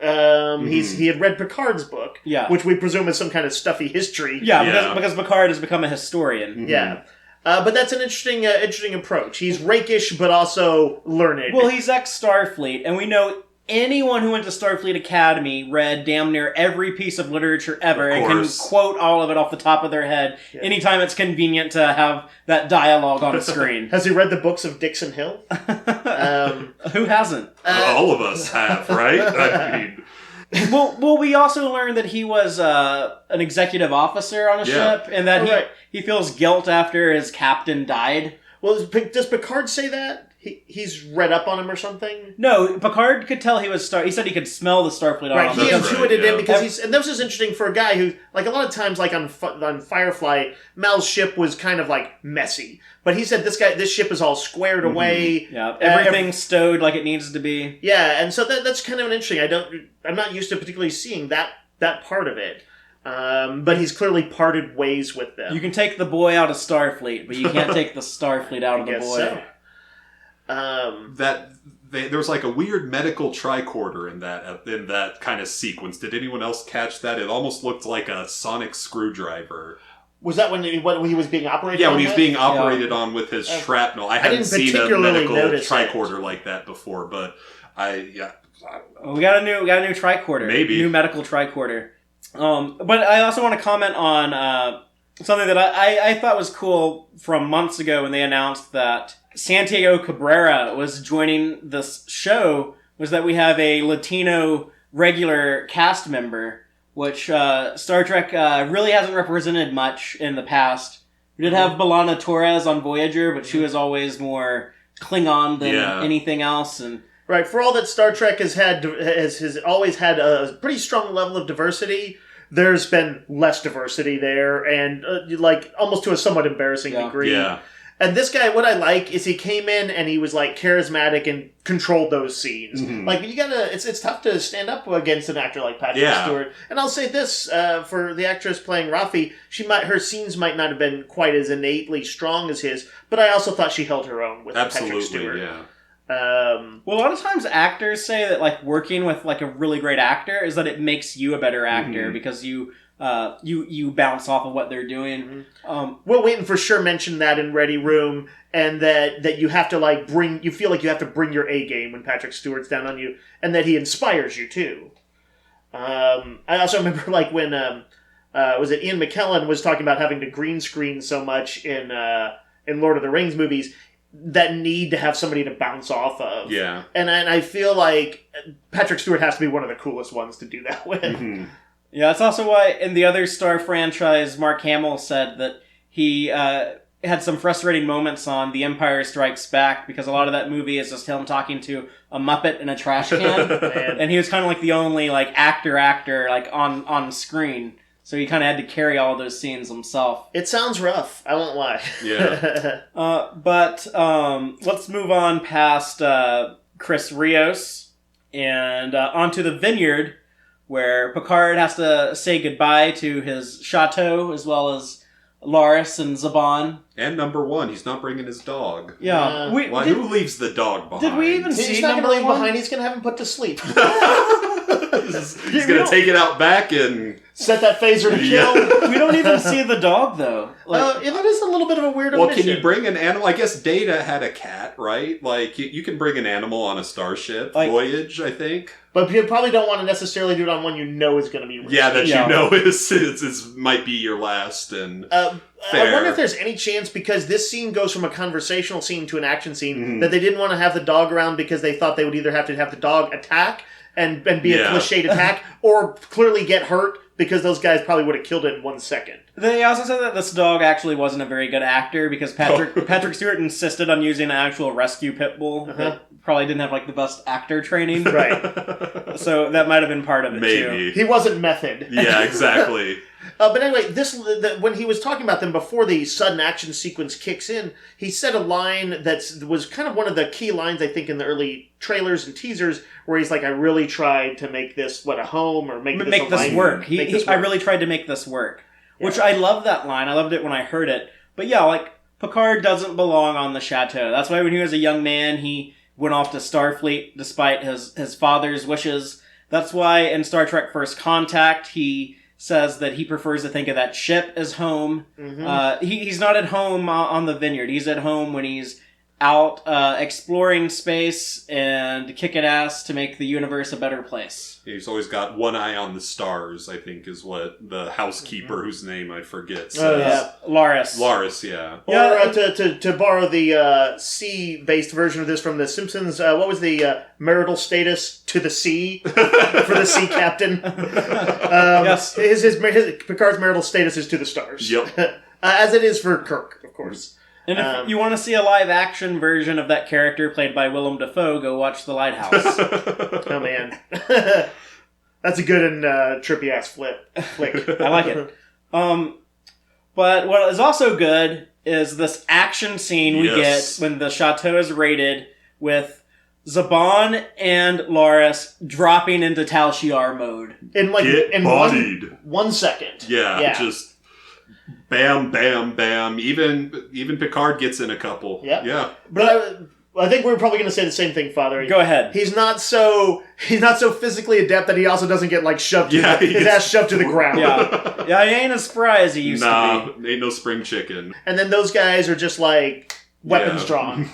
[SPEAKER 2] He had read Picard's book, which we presume is some kind of stuffy history.
[SPEAKER 1] Because Picard has become a historian.
[SPEAKER 2] Mm-hmm. Yeah. But that's an interesting approach. He's rakish, but also learned.
[SPEAKER 1] Well, he's ex-Starfleet, and we know anyone who went to Starfleet Academy read damn near every piece of literature ever and can quote all of it off the top of their head anytime it's convenient to have that dialogue on screen.
[SPEAKER 2] Has he read the books of Dixon Hill?
[SPEAKER 1] Who hasn't?
[SPEAKER 3] All of us have, right? I mean...
[SPEAKER 1] Well, we also learned that he was an executive officer on a ship, and that he feels guilt after his captain died.
[SPEAKER 2] Well, does Picard say that? he's read up on him or something?
[SPEAKER 1] No, Picard could tell he was he said he could smell the Starfleet on
[SPEAKER 2] Right,
[SPEAKER 1] him.
[SPEAKER 2] he intuited him because
[SPEAKER 1] he's...
[SPEAKER 2] and this is interesting for a guy who, like, a lot of times, like on Firefly, Mal's ship was kind of like messy, but he said this ship is all squared away.
[SPEAKER 1] Yeah, everything's stowed like it needs to be.
[SPEAKER 2] Yeah, and so that's kind of an interesting. I'm not used to particularly seeing that part of it. But he's clearly parted ways with them.
[SPEAKER 1] You can take the boy out of Starfleet, but you can't take the Starfleet out of the boy.
[SPEAKER 2] So.
[SPEAKER 3] There was like a weird medical tricorder in that kind of sequence. Did anyone else catch that? It almost looked like a sonic screwdriver.
[SPEAKER 2] Was that when he was being operated?
[SPEAKER 3] Yeah,
[SPEAKER 2] on
[SPEAKER 3] when he was being operated on with his shrapnel. I hadn't seen a medical tricorder like that before, but
[SPEAKER 1] we got a new tricorder.
[SPEAKER 3] Maybe
[SPEAKER 1] new medical tricorder. But I also want to comment on something that I thought was cool from months ago when they announced that Santiago Cabrera was joining this show, was that we have a Latino regular cast member, which Star Trek really hasn't represented much in the past. We did have B'Elanna Torres on Voyager, but she was always more Klingon than anything else. And
[SPEAKER 2] right, for all that Star Trek has always had a pretty strong level of diversity, there's been less diversity there, and like almost to a somewhat embarrassing degree.
[SPEAKER 3] Yeah.
[SPEAKER 2] And this guy, what I like is he came in and he was like charismatic and controlled those scenes.
[SPEAKER 3] Mm-hmm.
[SPEAKER 2] Like it's tough to stand up against an actor like Patrick Stewart. And I'll say this for the actress playing Raffi, her scenes might not have been quite as innately strong as his, but I also thought she held her own with Patrick Stewart.
[SPEAKER 3] Yeah.
[SPEAKER 1] Well, a lot of times actors say that like working with like a really great actor is that it makes you a better actor because you bounce off of what they're doing.
[SPEAKER 2] Will Wheaton for sure mentioned that in Ready Room, and that you have to you feel like you have to bring your A game when Patrick Stewart's down on you, and that he inspires you too. I also remember like when was it Ian McKellen was talking about having to green screen so much in Lord of the Rings movies, that need to have somebody to bounce off of.
[SPEAKER 3] Yeah.
[SPEAKER 2] And I feel like Patrick Stewart has to be one of the coolest ones to do that with.
[SPEAKER 3] Mm-hmm.
[SPEAKER 1] Yeah, that's also why in the other Star franchise, Mark Hamill said that he had some frustrating moments on The Empire Strikes Back because a lot of that movie is just him talking to a Muppet in a trash can. And he was kind of like the only like actor like on screen. So he kind of had to carry all those scenes himself.
[SPEAKER 2] It sounds rough. I won't lie.
[SPEAKER 3] Yeah.
[SPEAKER 1] But let's move on past Chris Rios and onto the Vineyard, where Picard has to say goodbye to his chateau as well as Laris and Zhaban.
[SPEAKER 3] And number one, he's not bringing his dog.
[SPEAKER 1] Yeah.
[SPEAKER 3] Who leaves the dog behind?
[SPEAKER 1] Did we even see number one?
[SPEAKER 2] Behind. He's going to have him put to sleep.
[SPEAKER 3] He's going to take it out back and
[SPEAKER 2] set that phaser to kill.
[SPEAKER 1] We don't even see the dog, though.
[SPEAKER 2] That is a little bit of a weird
[SPEAKER 3] Well,
[SPEAKER 2] omission.
[SPEAKER 3] can you bring an animal? I guess Data had a cat, right? Like, you can bring an animal on a starship voyage, I think.
[SPEAKER 2] But you probably don't want to necessarily do it on one you know is going to be risky.
[SPEAKER 3] Yeah, that you know is might be your last. And
[SPEAKER 2] I wonder if there's any chance, because this scene goes from a conversational scene to an action scene, that they didn't want to have the dog around because they thought they would either have to have the dog attack and be a cliched attack, or clearly get hurt, because those guys probably would have killed it in 1 second.
[SPEAKER 1] They also said that this dog actually wasn't a very good actor because Patrick Stewart insisted on using an actual rescue pit bull that probably didn't have like the best actor training.
[SPEAKER 2] Right.
[SPEAKER 1] So that might have been part of it too.
[SPEAKER 2] He wasn't method.
[SPEAKER 3] Yeah, exactly.
[SPEAKER 2] But anyway, when he was talking about them before the sudden action sequence kicks in, he said a line that was kind of one of the key lines, I think, in the early trailers and teasers, where he's like, I really tried to make this, a home, or make
[SPEAKER 1] this work. I really tried to make this work. Yeah. Which I love that line. I loved it when I heard it. But yeah, like, Picard doesn't belong on the chateau. That's why when he was a young man, he went off to Starfleet despite his father's wishes. That's why in Star Trek First Contact, he says that he prefers to think of that ship as home. Mm-hmm. He's not at home on the Vineyard. He's at home when he's out exploring space and kicking ass to make the universe a better place.
[SPEAKER 3] He's always got one eye on the stars, I think, is what the housekeeper, whose name I forget, says.
[SPEAKER 1] Laris.
[SPEAKER 3] Laris, yeah.
[SPEAKER 2] Or to borrow the sea-based version of this from The Simpsons, what was the marital status to the sea for the sea captain?
[SPEAKER 1] Yes.
[SPEAKER 2] His Picard's marital status is to the stars.
[SPEAKER 3] Yep.
[SPEAKER 2] As it is for Kirk, of course.
[SPEAKER 1] And if you want to see a live-action version of that character played by Willem Dafoe, go watch The Lighthouse.
[SPEAKER 2] Oh, man. That's a good and trippy-ass flick.
[SPEAKER 1] I like it. But what is also good is this action scene we get when the chateau is raided with Chabon and Loris dropping into Tal Shiar mode.
[SPEAKER 3] In bodied.
[SPEAKER 2] 1 second.
[SPEAKER 3] Yeah, just bam, bam, bam. Even Picard gets in a couple. Yeah.
[SPEAKER 2] But I think we're probably going to say the same thing, Fatheree.
[SPEAKER 1] Go ahead.
[SPEAKER 2] He's not so physically adept that he also doesn't get shoved his ass shoved to the ground.
[SPEAKER 1] Yeah, he ain't as spry as he used to be.
[SPEAKER 3] Ain't no spring chicken.
[SPEAKER 2] And then those guys are just weapons drawn.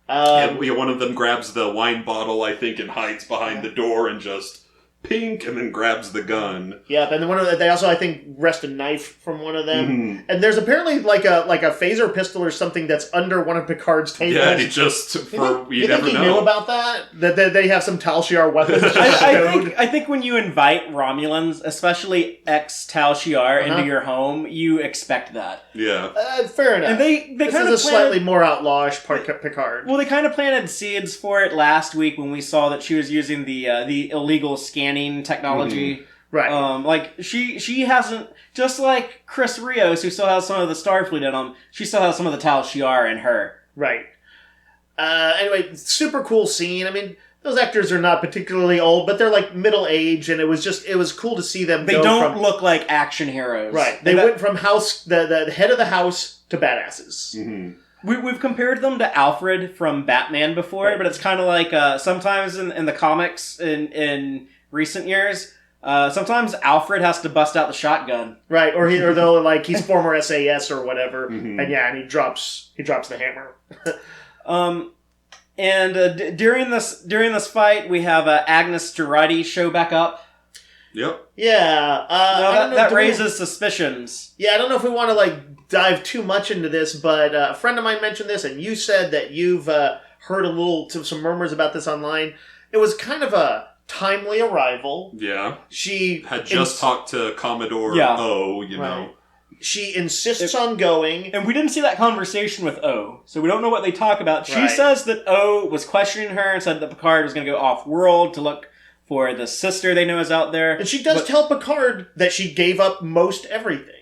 [SPEAKER 3] One of them grabs the wine bottle, I think, and hides behind the door and just pink, and then grabs the gun.
[SPEAKER 2] Yep, and then they also, I think, wrest a knife from one of them. Mm-hmm. And there's apparently a phaser pistol or something that's under one of Picard's tables.
[SPEAKER 3] Yeah, you think he
[SPEAKER 2] knew about that? That they have some Tal Shiar weapons?
[SPEAKER 1] I think when you invite Romulans, especially ex-Tal Shiar, into your home, you expect that.
[SPEAKER 3] Yeah.
[SPEAKER 2] Fair enough.
[SPEAKER 1] And they
[SPEAKER 2] this
[SPEAKER 1] kind
[SPEAKER 2] is
[SPEAKER 1] of
[SPEAKER 2] a slightly more outlawish Picard.
[SPEAKER 1] Well, they kind of planted seeds for it last week when we saw that she was using the illegal scanning technology.
[SPEAKER 2] Mm-hmm. Right.
[SPEAKER 1] She hasn't, just like Chris Rios, who still has some of the Starfleet in him, she still has some of the Tal Shiar in her.
[SPEAKER 2] Right. Anyway, super cool scene. I mean, those actors are not particularly old, but they're middle age, and it was cool to see them.
[SPEAKER 1] They don't look like action heroes.
[SPEAKER 2] Right. They went from the head of the house to badasses.
[SPEAKER 3] Mm-hmm.
[SPEAKER 1] We've compared them to Alfred from Batman before, right. But it's kind of like sometimes in the comics in recent years, sometimes Alfred has to bust out the shotgun.
[SPEAKER 2] Right, or he's former SAS or whatever, mm-hmm. and he drops the hammer.
[SPEAKER 1] During this fight, we have Agnes Jurati show back up.
[SPEAKER 3] Yep.
[SPEAKER 2] Yeah.
[SPEAKER 1] That raises suspicions.
[SPEAKER 2] Yeah, I don't know if we want to dive too much into this, but a friend of mine mentioned this, and you said that you've heard some murmurs about this online. It was kind of a timely arrival.
[SPEAKER 3] Yeah.
[SPEAKER 2] She
[SPEAKER 3] had just talked to Commodore O, know.
[SPEAKER 2] She insists on going.
[SPEAKER 1] And we didn't see that conversation with O, so we don't know what they talk about. She
[SPEAKER 2] Right.
[SPEAKER 1] says that O was questioning her and said that Picard was going to go off-world to look for the sister they know is out there.
[SPEAKER 2] And she does tell Picard that she gave up most everything.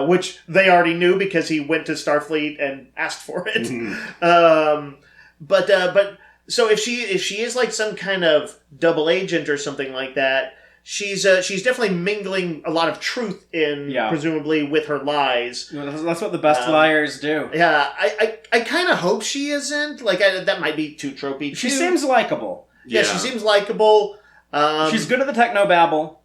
[SPEAKER 2] Which they already knew because he went to Starfleet and asked for it.
[SPEAKER 3] Mm-hmm.
[SPEAKER 2] But so if she is some kind of double agent or something like that, she's definitely mingling a lot of truth in, presumably, with her lies.
[SPEAKER 1] That's what the best liars do.
[SPEAKER 2] Yeah, I kind of hope she isn't. That might be too tropey.
[SPEAKER 1] She seems likable.
[SPEAKER 2] Yeah, she seems likable.
[SPEAKER 1] She's good at the technobabble.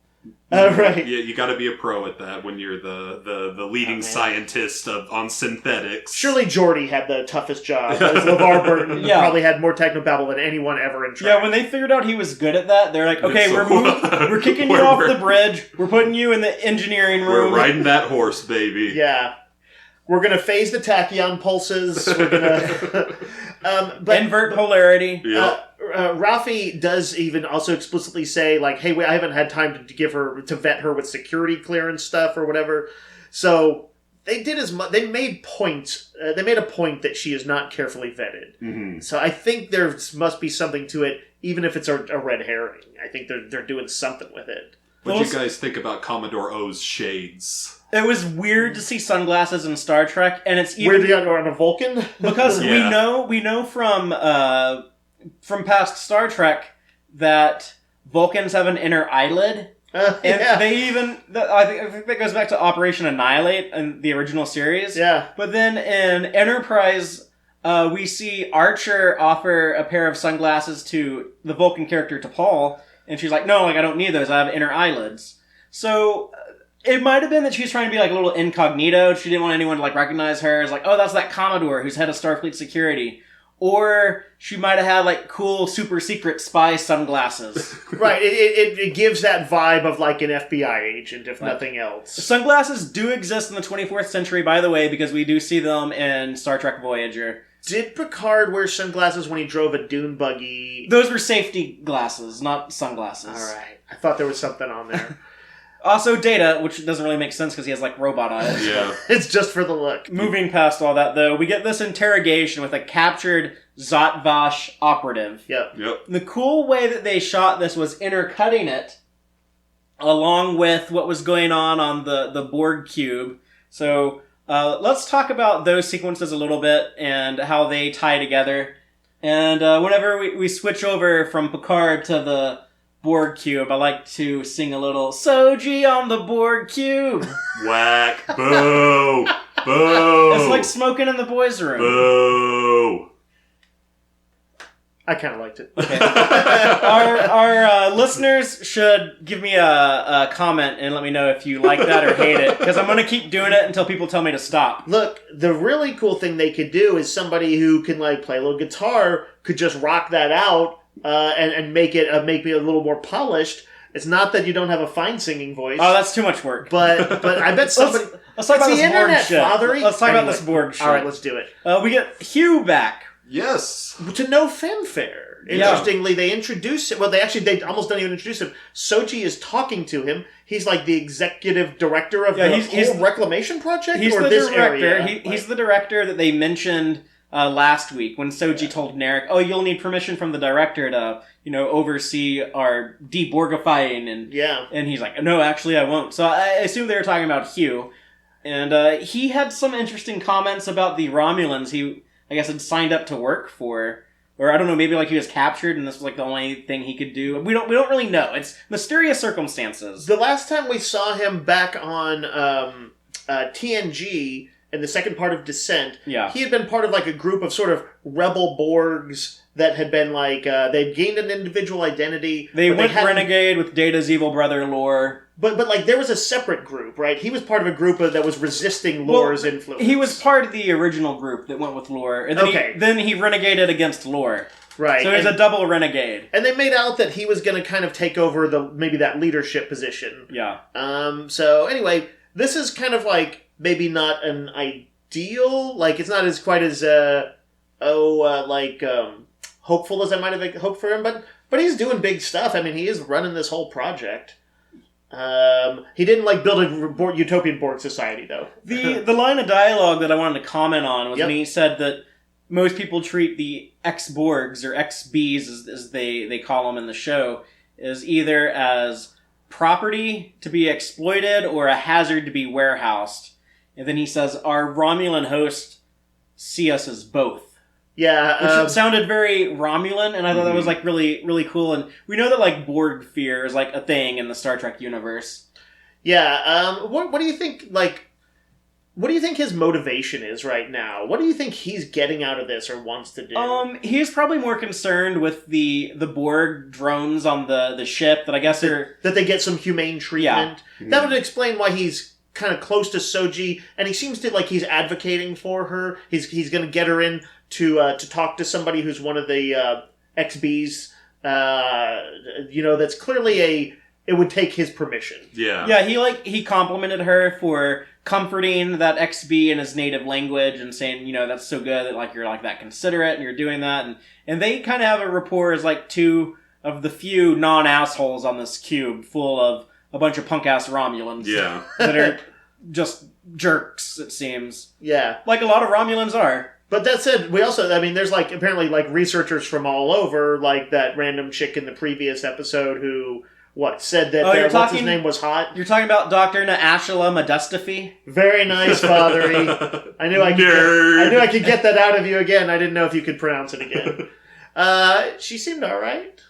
[SPEAKER 2] Right.
[SPEAKER 3] Yeah, you got to be a pro at that when you're the leading scientist on synthetics.
[SPEAKER 2] Surely Geordi had the toughest job. LeVar Burton probably had more technobabble than anyone ever in Trek.
[SPEAKER 1] Yeah, when they figured out he was good at that, they're like, okay, we're kicking you off the bridge. We're putting you in the engineering room.
[SPEAKER 3] We're riding that horse, baby.
[SPEAKER 2] Yeah. We're going to phase the tachyon pulses. We're going to...
[SPEAKER 1] invert polarity.
[SPEAKER 3] Yeah.
[SPEAKER 2] Raffi does even also explicitly say, hey, I haven't had time to vet her with security clearance stuff or whatever. So they did as much. They made a point that she is not carefully vetted.
[SPEAKER 3] Mm-hmm.
[SPEAKER 2] So I think there must be something to it, even if it's a red herring. I think they're doing something with it.
[SPEAKER 3] What do you guys think about Commodore O's shades?
[SPEAKER 1] It was weird to see sunglasses in Star Trek, and it's even
[SPEAKER 2] weird on a Vulcan
[SPEAKER 1] because we know from past Star Trek that Vulcans have an inner eyelid, and they even I think that goes back to Operation Annihilate in the original series.
[SPEAKER 2] Yeah,
[SPEAKER 1] but then in Enterprise, we see Archer offer a pair of sunglasses to the Vulcan character T'Pol, and she's like, "No, I don't need those. I have inner eyelids." So. It might have been that she was trying to be a little incognito. She didn't want anyone to recognize her as oh, that's that Commodore who's head of Starfleet security. Or she might have had cool super secret spy sunglasses.
[SPEAKER 2] Right. It gives that vibe of an FBI agent, if nothing else.
[SPEAKER 1] Sunglasses do exist in the 24th century, by the way, because we do see them in Star Trek Voyager.
[SPEAKER 2] Did Picard wear sunglasses when he drove a dune buggy?
[SPEAKER 1] Those were safety glasses, not sunglasses.
[SPEAKER 2] All right. I thought there was something on there.
[SPEAKER 1] Also Data, which doesn't really make sense because he has, like, robot eyes.
[SPEAKER 3] Yeah.
[SPEAKER 2] It's just for the look.
[SPEAKER 1] Moving past all that, though, we get this interrogation with a captured Zotvash operative.
[SPEAKER 2] Yep.
[SPEAKER 1] The cool way that they shot this was intercutting it along with what was going on the Borg cube. So let's talk about those sequences a little bit and how they tie together. And whenever we switch over from Picard to the Borg cube, I like to sing a little Soji on the Borg cube.
[SPEAKER 3] Whack. Boo. Boo.
[SPEAKER 1] It's like smoking in the boys' room.
[SPEAKER 3] Boo.
[SPEAKER 2] I kind of liked it.
[SPEAKER 1] Okay. Our listeners should give me a comment and let me know if you like that or hate it, because I'm going to keep doing it until people tell me to stop.
[SPEAKER 2] Look, the really cool thing they could do is somebody who can like play a little guitar could just rock that out and make it a little more polished. It's not that you don't have a fine singing voice.
[SPEAKER 1] Oh, that's too much work.
[SPEAKER 2] But I bet somebody.
[SPEAKER 1] Let's talk about
[SPEAKER 2] the
[SPEAKER 1] this Borg
[SPEAKER 2] internet,
[SPEAKER 1] shit.
[SPEAKER 2] Fatheree.
[SPEAKER 1] Let's talk about
[SPEAKER 2] Anyway.
[SPEAKER 1] this Borg shit.
[SPEAKER 2] All right, let's do it.
[SPEAKER 1] We get Hugh back.
[SPEAKER 3] Yes.
[SPEAKER 2] To no fanfare. Interestingly, they introduce him. Well, they almost don't even introduce him. Soji is talking to him. He's like the executive director of the whole reclamation project?
[SPEAKER 1] He's
[SPEAKER 2] or
[SPEAKER 1] the
[SPEAKER 2] this
[SPEAKER 1] director.
[SPEAKER 2] area?
[SPEAKER 1] He's the director that they mentioned last week when Soji told Narek, "Oh, you'll need permission from the director to, oversee our deborgifying." And he's like, "No, actually, I won't." So I assume they were talking about Hugh, and he had some interesting comments about the Romulans. He, I guess, had signed up to work for. Or I don't know, maybe like he was captured and this was like the only thing he could do. We don't really know. It's mysterious circumstances.
[SPEAKER 2] The last time we saw him back on TNG in the second part of Descent, he had been part of like a group of sort of rebel Borgs that had been like, they'd gained an individual identity.
[SPEAKER 1] They went renegade with Data's evil brother Lore.
[SPEAKER 2] But like there was a separate group, right? He was part of a group that was resisting Lore's influence.
[SPEAKER 1] He was part of the original group that went with Lore. And then he renegaded against Lore.
[SPEAKER 2] Right.
[SPEAKER 1] So he's a double renegade.
[SPEAKER 2] And they made out that he was going to kind of take over maybe that leadership position.
[SPEAKER 1] Yeah.
[SPEAKER 2] So anyway, this is kind of like maybe not an ideal, like it's not as quite as hopeful as I might have hoped for him, but he's doing big stuff. I mean, he is running this whole project. He didn't build a utopian Borg society, though.
[SPEAKER 1] The line of dialogue that I wanted to comment on was when he said that most people treat the ex-Borgs, or ex-Bs as they call them in the show, is either as property to be exploited or a hazard to be warehoused. And then he says, our Romulan hosts see us as both.
[SPEAKER 2] Yeah,
[SPEAKER 1] which sounded very Romulan, and I thought that was really, really cool. And we know that Borg fear is a thing in the Star Trek universe.
[SPEAKER 2] Yeah. What do you think? What do you think his motivation is right now? What do you think he's getting out of this or wants to do?
[SPEAKER 1] He's probably more concerned with the Borg drones on the ship that I guess are
[SPEAKER 2] that they get some humane treatment. Yeah. That would explain why he's kind of close to Soji, and he seems to he's advocating for her. He's going to get her in to talk to somebody who's one of the ex-Bs, that's clearly it would take his permission.
[SPEAKER 3] Yeah.
[SPEAKER 1] Yeah, he complimented her for comforting that ex-B in his native language and saying, that's so good that you're that considerate and you're doing that. And they kind of have a rapport as two of the few non-assholes on this cube full of a bunch of punk-ass Romulans.
[SPEAKER 3] Yeah.
[SPEAKER 1] That are just jerks, it seems.
[SPEAKER 2] Yeah.
[SPEAKER 1] Like a lot of Romulans are.
[SPEAKER 2] But that said, we also, there's apparently researchers from all over, that random chick in the previous episode who, said that what's his name was hot?
[SPEAKER 1] You're talking about Dr. Naashila Modustafi?
[SPEAKER 2] Very nice, Fatheree. I knew I could get that out of you again. I didn't know if you could pronounce it again. She seemed alright.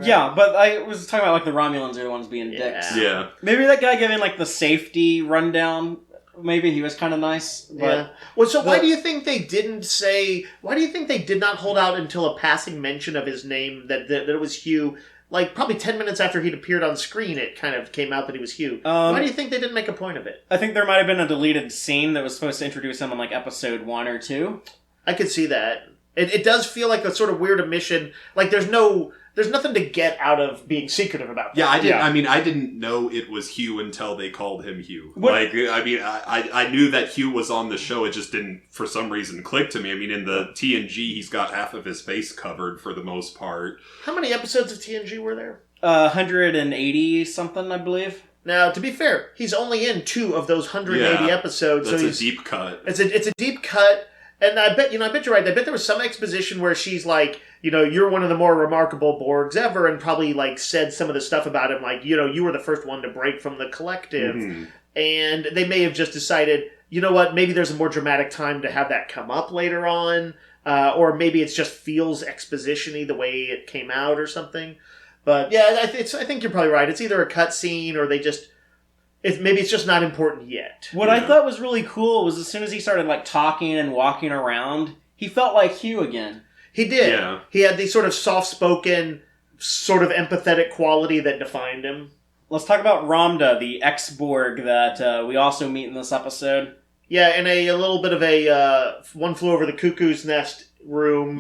[SPEAKER 1] Yeah, but I was talking about the Romulans are the ones being dicks.
[SPEAKER 3] Yeah.
[SPEAKER 1] Maybe that guy giving the safety rundown, maybe he was kind of nice. But
[SPEAKER 2] yeah. Well, so why do you think they didn't say? Why do you think they did not hold out until a passing mention of his name that it was Hugh? Probably 10 minutes after he'd appeared on screen, it kind of came out that he was Hugh. Why do you think they didn't make a point of it?
[SPEAKER 1] I think there might have been a deleted scene that was supposed to introduce him in episode 1 or 2.
[SPEAKER 2] I could see that. It does feel like a sort of weird omission. There's nothing to get out of being secretive about that.
[SPEAKER 3] Yeah, I didn't. Yeah. I didn't know it was Hugh until they called him Hugh. I knew that Hugh was on the show. It just didn't, for some reason, click to me. In the TNG, he's got half of his face covered for the most part.
[SPEAKER 2] How many episodes of TNG were there?
[SPEAKER 1] 180 something, I believe.
[SPEAKER 2] Now, to be fair, he's only in 2 of those 180 episodes.
[SPEAKER 3] That's
[SPEAKER 2] so
[SPEAKER 3] a deep cut.
[SPEAKER 2] It's a deep cut, and I bet you're right. I bet there was some exposition where she's like, you're one of the more remarkable Borgs ever, and probably like said some of the stuff about him, like, you were the first one to break from the collective, and they may have just decided, you know what, maybe there's a more dramatic time to have that come up later on, or maybe it just feels exposition-y the way it came out or something. But yeah, I think you're probably right. It's either a cutscene or maybe it's just not important yet.
[SPEAKER 1] What I thought was really cool was as soon as he started like talking and walking around, he felt like Hugh again.
[SPEAKER 2] He did.
[SPEAKER 3] Yeah.
[SPEAKER 2] He had the sort of soft-spoken, sort of empathetic quality that defined him.
[SPEAKER 1] Let's talk about Ramda, the ex-Borg that we also meet in this episode.
[SPEAKER 2] Yeah, in a little bit of a One Flew Over the Cuckoo's Nest room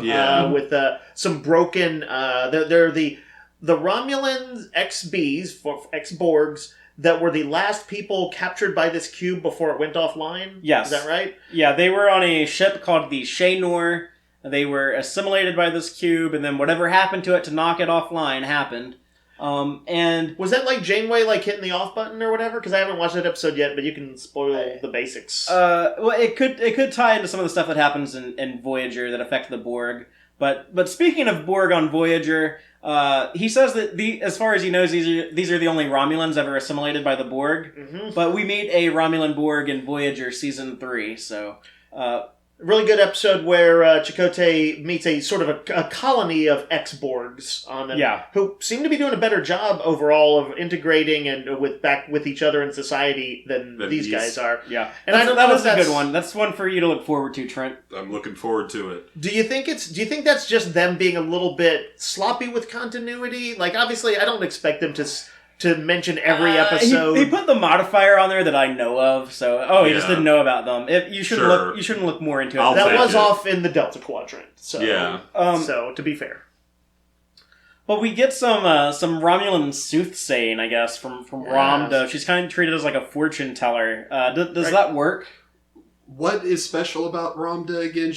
[SPEAKER 2] with some broken... they're the Romulans ex-Bs, ex-Borgs, that were the last people captured by this cube before it went offline?
[SPEAKER 1] Yes.
[SPEAKER 2] Is that right?
[SPEAKER 1] Yeah, they were on a ship called the Shaynor. They were assimilated by this cube, and then whatever happened to it to knock it offline happened. And
[SPEAKER 2] was that like Janeway like hitting the off button or whatever? Because I haven't watched that episode yet, but you can spoil the basics.
[SPEAKER 1] Well, it could tie into some of the stuff that happens in Voyager that affect the Borg. But speaking of Borg on Voyager, he says that as far as he knows, these are the only Romulans ever assimilated by the Borg. Mm-hmm. But we meet a Romulan Borg in Voyager season 3, so.
[SPEAKER 2] Really good episode where Chakotay meets a sort of a colony of ex-Borgs on them, who seem to be doing a better job overall of integrating and with each other in society than these guys are.
[SPEAKER 1] Yeah,
[SPEAKER 2] and I don't know
[SPEAKER 1] that's a good one. That's one for you to look forward to, Trent.
[SPEAKER 3] I'm looking forward to it.
[SPEAKER 2] Do you think that's just them being a little bit sloppy with continuity? Like, obviously, I don't expect them to mention every episode.
[SPEAKER 1] He put the modifier on there that I know of, so he just didn't know about them. You shouldn't look more into it.
[SPEAKER 2] That was off in the Delta Quadrant. So so to be fair.
[SPEAKER 1] Well, we get some Romulan soothsaying, I guess, from Ramda. She's kind of treated as like a fortune teller. Does that work?
[SPEAKER 3] What is special about Ramda again?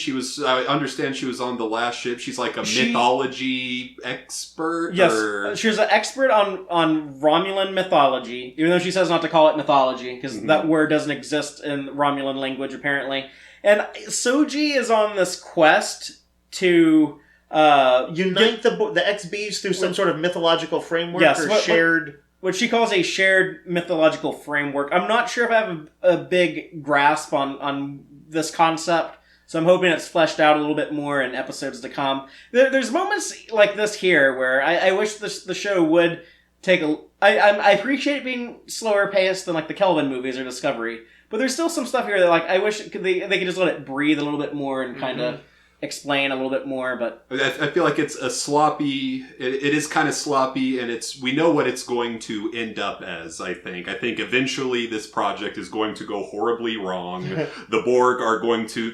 [SPEAKER 3] I understand she was on the last ship. She's like a mythology expert?
[SPEAKER 1] Yes, she's an expert on Romulan mythology, even though she says not to call it mythology, because that word doesn't exist in Romulan language, apparently. And Soji is on this quest to...
[SPEAKER 2] unite the ex-Bs through some sort of mythological framework shared...
[SPEAKER 1] What she calls a shared mythological framework. I'm not sure if I have a big grasp on this concept, so I'm hoping it's fleshed out a little bit more in episodes to come. There's moments like this here where I wish the show would take I appreciate it being slower paced than like the Kelvin movies or Discovery, but there's still some stuff here that like I wish they could just let it breathe a little bit more and kind of explain a little bit more. But
[SPEAKER 3] I feel like it's a sloppy. It is kind of sloppy, and we know what it's going to end up as. I think eventually this project is going to go horribly wrong. The Borg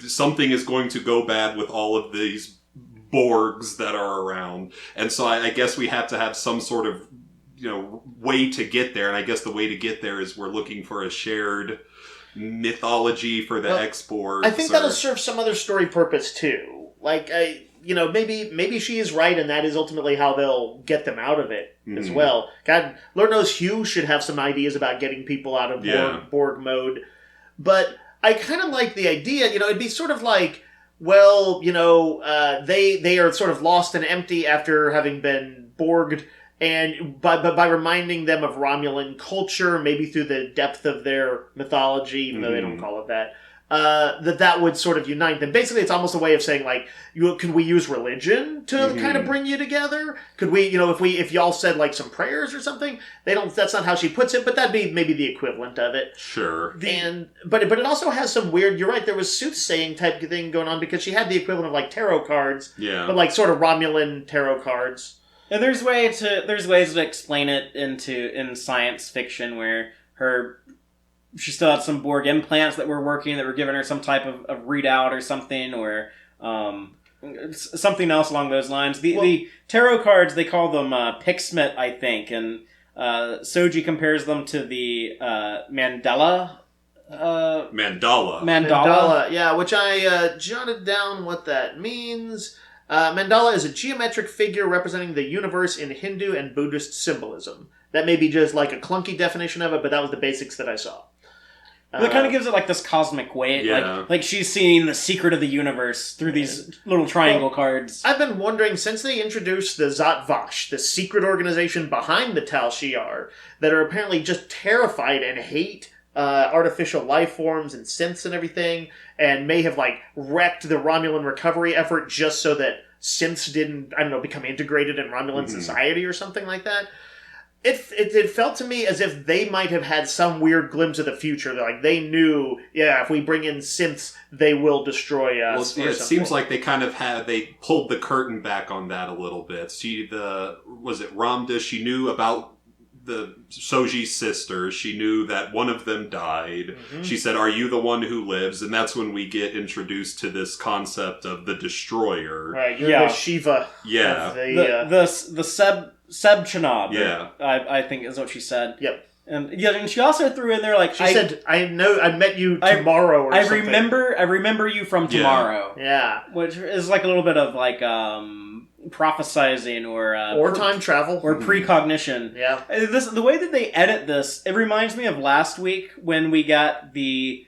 [SPEAKER 3] something is going to go bad with all of these Borgs that are around, and so I guess we have to have some sort of way to get there. And I guess the way to get there is we're looking for a shared mythology for the ex-Borgs.
[SPEAKER 2] I think that'll serve some other story purpose too. Like, maybe she is right, and that is ultimately how they'll get them out of it as well. God, Lord knows Hugh should have some ideas about getting people out of Borg mode. But I kind of like the idea. It'd be sort of like, well, they are sort of lost and empty after having been Borged. And by reminding them of Romulan culture, maybe through the depth of their mythology, even though they don't call it that, that would sort of unite them. Basically, it's almost a way of saying, like, can we use religion to kind of bring you together? Could we, if y'all said, like, some prayers or something? That's not how she puts it, but that'd be maybe the equivalent of it.
[SPEAKER 3] Sure.
[SPEAKER 2] But it also has some weird, you're right, there was soothsaying type of thing going on, because she had the equivalent of, like, tarot cards.
[SPEAKER 3] Yeah.
[SPEAKER 2] But, like, sort of Romulan tarot cards.
[SPEAKER 1] And there's ways to explain it in science fiction where she still had some Borg implants that were giving her some type of readout or something, or something else along those lines. The tarot cards, they call them Pixmit, I think, and Soji compares them to the Mandala.
[SPEAKER 3] Mandala.
[SPEAKER 2] Yeah, which I jotted down what that means. Mandala is a geometric figure representing the universe in Hindu and Buddhist symbolism. That may be just like a clunky definition of it, but that was the basics that I saw.
[SPEAKER 1] It kind of gives it like this cosmic weight.
[SPEAKER 3] Yeah.
[SPEAKER 1] Like she's seeing the secret of the universe through these little triangle cards.
[SPEAKER 2] I've been wondering, since they introduced the Zhat Vash, the secret organization behind the Tal Shiar, that are apparently just terrified and hate artificial life forms and synths and everything, and may have like wrecked the Romulan recovery effort just so that synths didn't, I don't know, become integrated in Romulan society or something like that. It felt to me as if they might have had some weird glimpse of the future. Like they knew, if we bring in synths, they will destroy us.
[SPEAKER 3] Well, it seems like they kind of they pulled the curtain back on that a little bit. Was it Ramda? She knew about the Soji's sisters. She knew that one of them died. Mm-hmm. She said, "Are you the one who lives?" And that's when we get introduced to this concept of the Destroyer.
[SPEAKER 2] Right, you're the Shiva.
[SPEAKER 3] Yeah.
[SPEAKER 1] The Sebchanob.
[SPEAKER 3] Yeah.
[SPEAKER 1] I think is what she said.
[SPEAKER 2] Yep.
[SPEAKER 1] And she also threw in there
[SPEAKER 2] she said, "I met you tomorrow," or something.
[SPEAKER 1] I remember you from tomorrow.
[SPEAKER 2] Yeah.
[SPEAKER 1] Which is like a little bit of like prophesizing or
[SPEAKER 2] time travel
[SPEAKER 1] or precognition.
[SPEAKER 2] Yeah.
[SPEAKER 1] The way that they edit this, it reminds me of last week when we got the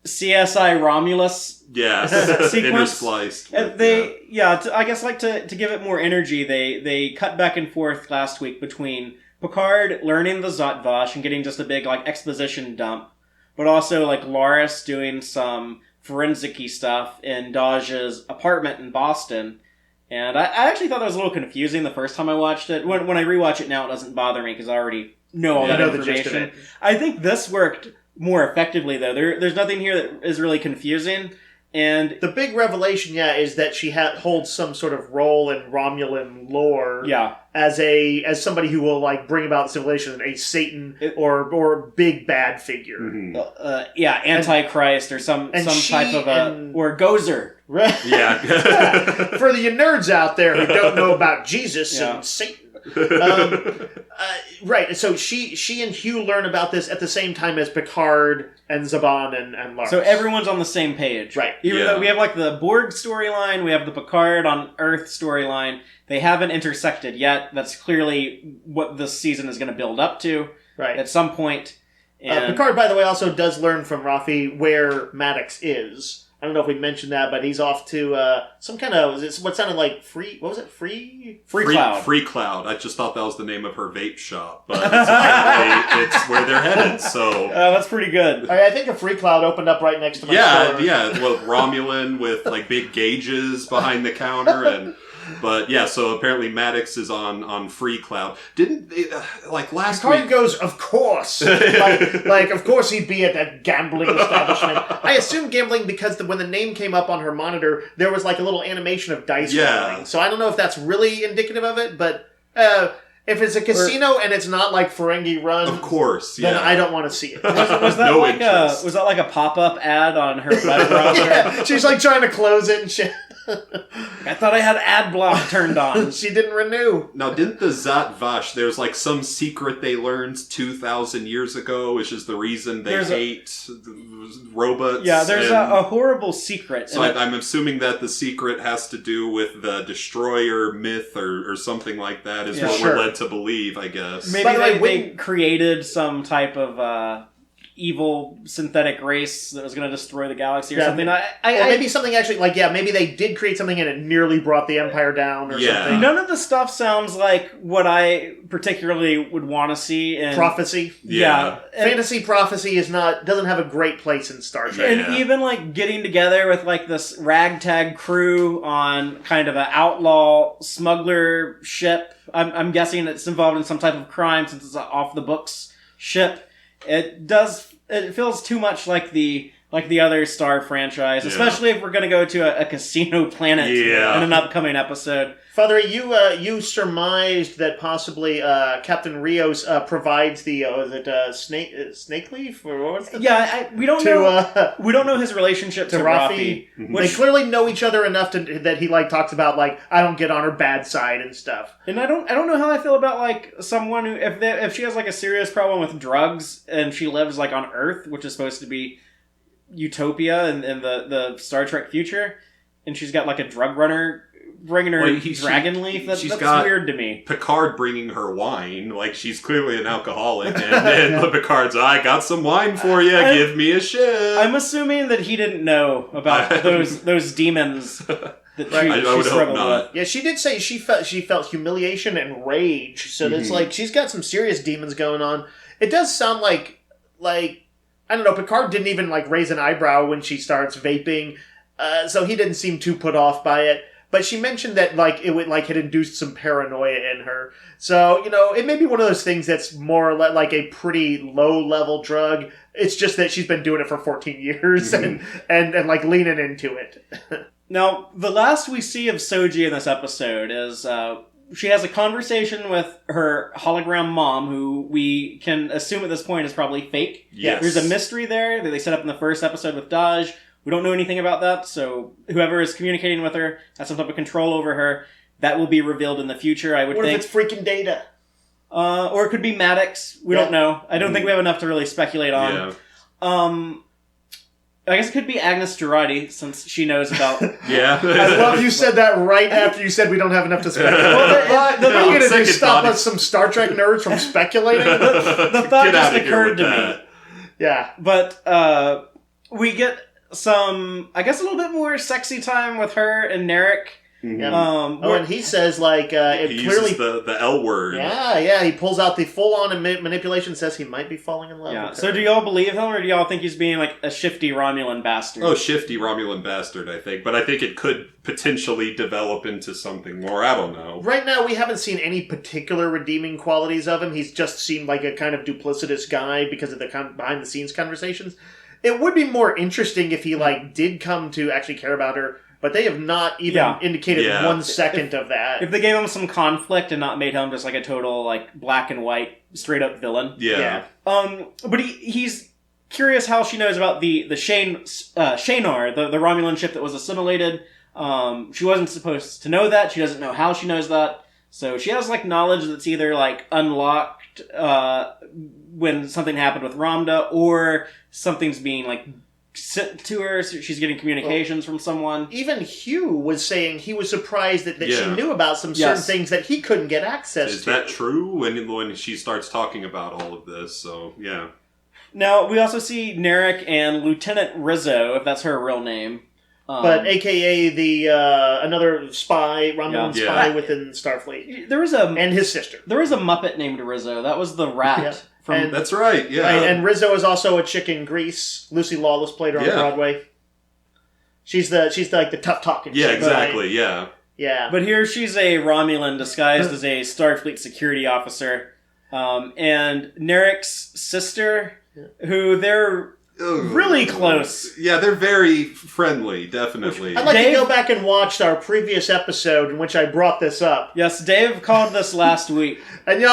[SPEAKER 1] CSI Romulus sequence.
[SPEAKER 3] Interspliced.
[SPEAKER 1] I guess like to give it more energy, they cut back and forth last week between Picard learning the Zhat Vash and getting just a big like exposition dump, but also like Laris doing some forensic-y stuff in Daj's apartment in Boston. And I actually thought that was a little confusing the first time I watched it. When I rewatch it now, it doesn't bother me because I already know all that information. I think this worked more effectively, though. There's nothing here that is really confusing. And
[SPEAKER 2] the big revelation, is that she holds some sort of role in Romulan lore.
[SPEAKER 1] Yeah.
[SPEAKER 2] As somebody who will like bring about civilization, a Satan or big bad figure.
[SPEAKER 3] Mm-hmm.
[SPEAKER 1] Antichrist or some type of or Gozer.
[SPEAKER 2] Right.
[SPEAKER 3] Yeah.
[SPEAKER 2] For the nerds out there who don't know about Jesus and Satan. Right, so she and Hugh learn about this at the same time as Picard and Chabon and Lars.
[SPEAKER 1] So everyone's on the same page.
[SPEAKER 2] Right.
[SPEAKER 1] Even though we have like the Borg storyline, we have the Picard on Earth storyline. They haven't intersected yet. That's clearly what this season is going to build up to at some point. And
[SPEAKER 2] Picard, by the way, also does learn from Raffi where Maddox is. I don't know if we mentioned that, but he's off to some kind of what sounded like free. What was it? Free Cloud.
[SPEAKER 3] Free Cloud. I just thought that was the name of her vape shop, but apparently it's where they're headed. So
[SPEAKER 1] that's pretty good.
[SPEAKER 2] I think a Free Cloud opened up right next to my store.
[SPEAKER 3] Yeah. Well, Romulan with like big gauges behind the counter But yeah, so apparently Maddox is on Free Cloud. Didn't they, like last
[SPEAKER 2] Picard
[SPEAKER 3] week?
[SPEAKER 2] Goes, of course. like, of course he'd be at that gambling establishment. I assume gambling because when the name came up on her monitor, there was like a little animation of dice rolling. So I don't know if that's really indicative of it, but if it's a casino and it's not like Ferengi Run,
[SPEAKER 3] of course,
[SPEAKER 2] then I don't want to see it.
[SPEAKER 1] Was that like a pop-up ad on her web browser?
[SPEAKER 2] She's like trying to close it and shit.
[SPEAKER 1] I thought I had ad block turned on.
[SPEAKER 2] She didn't renew.
[SPEAKER 3] Now, didn't the Zhat Vash, there's like some secret they learned 2,000 years ago, which is the reason they hate robots.
[SPEAKER 1] Yeah, there's a horrible secret.
[SPEAKER 3] So I'm assuming that the secret has to do with the Destroyer myth or something like that is what we're led to believe, I guess.
[SPEAKER 1] Maybe they created some type of evil synthetic race that was going to destroy the galaxy or something. Or
[SPEAKER 2] maybe something actually, maybe they did create something and it nearly brought the Empire down or something.
[SPEAKER 1] None of the stuff sounds like what I particularly would want to see in...
[SPEAKER 2] Prophecy.
[SPEAKER 1] Yeah.
[SPEAKER 2] Fantasy prophecy doesn't have a great place in Star Trek.
[SPEAKER 1] And even, getting together with, this ragtag crew on kind of an outlaw smuggler ship. I'm guessing it's involved in some type of crime since it's an off-the-books ship. It feels too much like the other Star franchise, especially if we're going to go to a casino planet in an upcoming episode.
[SPEAKER 2] Fatheree, you surmised that possibly Captain Rios provides the snake leaf or what was it?
[SPEAKER 1] We don't know. We don't know his relationship to Raffi.
[SPEAKER 2] They clearly know each other enough that he talks about I don't get on her bad side and stuff.
[SPEAKER 1] And I don't know how I feel about someone who if she has a serious problem with drugs and she lives on Earth, which is supposed to be utopia and the Star Trek future. and she's got like a drug runner bringing her dragon leaf. That's weird to me.
[SPEAKER 3] Picard bringing her wine, like she's clearly an alcoholic, and then Picard's, I got some wine for you, give me a ship.
[SPEAKER 1] I'm assuming that he didn't know about those demons that she struggled with.
[SPEAKER 2] Yeah, she did say she felt humiliation and rage, so it's like she's got some serious demons going on. It does sound like I don't know, Picard didn't even like raise an eyebrow when she starts vaping, so he didn't seem too put off by it. But she mentioned that like it would like had induced some paranoia in her. So, it may be one of those things that's more like a pretty low level drug. It's just that she's been doing it for 14 years and like leaning into it.
[SPEAKER 1] Now, the last we see of Soji in this episode is she has a conversation with her hologram mom, who we can assume at this point is probably fake.
[SPEAKER 3] Yes.
[SPEAKER 1] There's a mystery there that they set up in the first episode with Daj. We don't know anything about that, so whoever is communicating with her has some type of control over her. That will be revealed in the future, I would think.
[SPEAKER 2] What if it's freaking Data?
[SPEAKER 1] Or it could be Maddox. We don't know. I don't think we have enough to really speculate on.
[SPEAKER 3] Yeah.
[SPEAKER 1] I guess it could be Agnes Girardi, since she knows about...
[SPEAKER 3] Yeah.
[SPEAKER 2] I love you said that right after you said we don't have enough to speculate. The thing is to stop us, some Star Trek nerds, from speculating.
[SPEAKER 1] The thought just occurred to me.
[SPEAKER 2] Yeah.
[SPEAKER 1] But we get some, I guess, a little bit more sexy time with her and Narek.
[SPEAKER 2] Mm-hmm. And he says, like, it
[SPEAKER 3] he
[SPEAKER 2] clearly...
[SPEAKER 3] uses the L word.
[SPEAKER 2] Yeah, he pulls out the full-on manipulation, says he might be falling in love with her.
[SPEAKER 1] So do y'all believe him, or do y'all think he's being, like, a shifty Romulan bastard?
[SPEAKER 3] Oh, shifty Romulan bastard, I think. But I think it could potentially develop into something more. I don't know.
[SPEAKER 2] Right now, we haven't seen any particular redeeming qualities of him. He's just seemed like a kind of duplicitous guy because of the behind-the-scenes conversations. It would be more interesting if he, like, did come to actually care about her, but they have not even indicated 1 second of that.
[SPEAKER 1] If they gave him some conflict and not made him just like a total like black and white straight up villain.
[SPEAKER 3] Yeah.
[SPEAKER 1] But he's curious how she knows about the Shanar, the Romulan ship that was assimilated. She wasn't supposed to know that. She doesn't know how she knows that. So she has like knowledge that's either like unlocked when something happened with Ramda, or something's being like sent to her, so she's getting communications from someone.
[SPEAKER 2] Even Hugh was saying he was surprised that she knew about some certain things that he couldn't get access to.
[SPEAKER 3] Is that true when she starts talking about all of this? So, yeah.
[SPEAKER 1] Now, we also see Narek and Lieutenant Rizzo, if that's her real name.
[SPEAKER 2] But AKA the another spy, Romulan spy within Starfleet.
[SPEAKER 1] And
[SPEAKER 2] his sister.
[SPEAKER 1] There was a Muppet named Rizzo. That was the rat.
[SPEAKER 2] Yeah.
[SPEAKER 3] That's right, yeah.
[SPEAKER 2] And Rizzo is also a chick in Grease. Lucy Lawless played her on Broadway. She's like the tough talking chick.
[SPEAKER 3] Yeah, exactly,
[SPEAKER 2] right? Yeah.
[SPEAKER 1] But here she's a Romulan disguised as a Starfleet security officer. And Narek's sister, who they're really close.
[SPEAKER 3] Yeah, they're very friendly, definitely.
[SPEAKER 2] I'd like to go back and watch our previous episode in which I brought this up.
[SPEAKER 1] Yes, Dave called this last week.
[SPEAKER 2] And you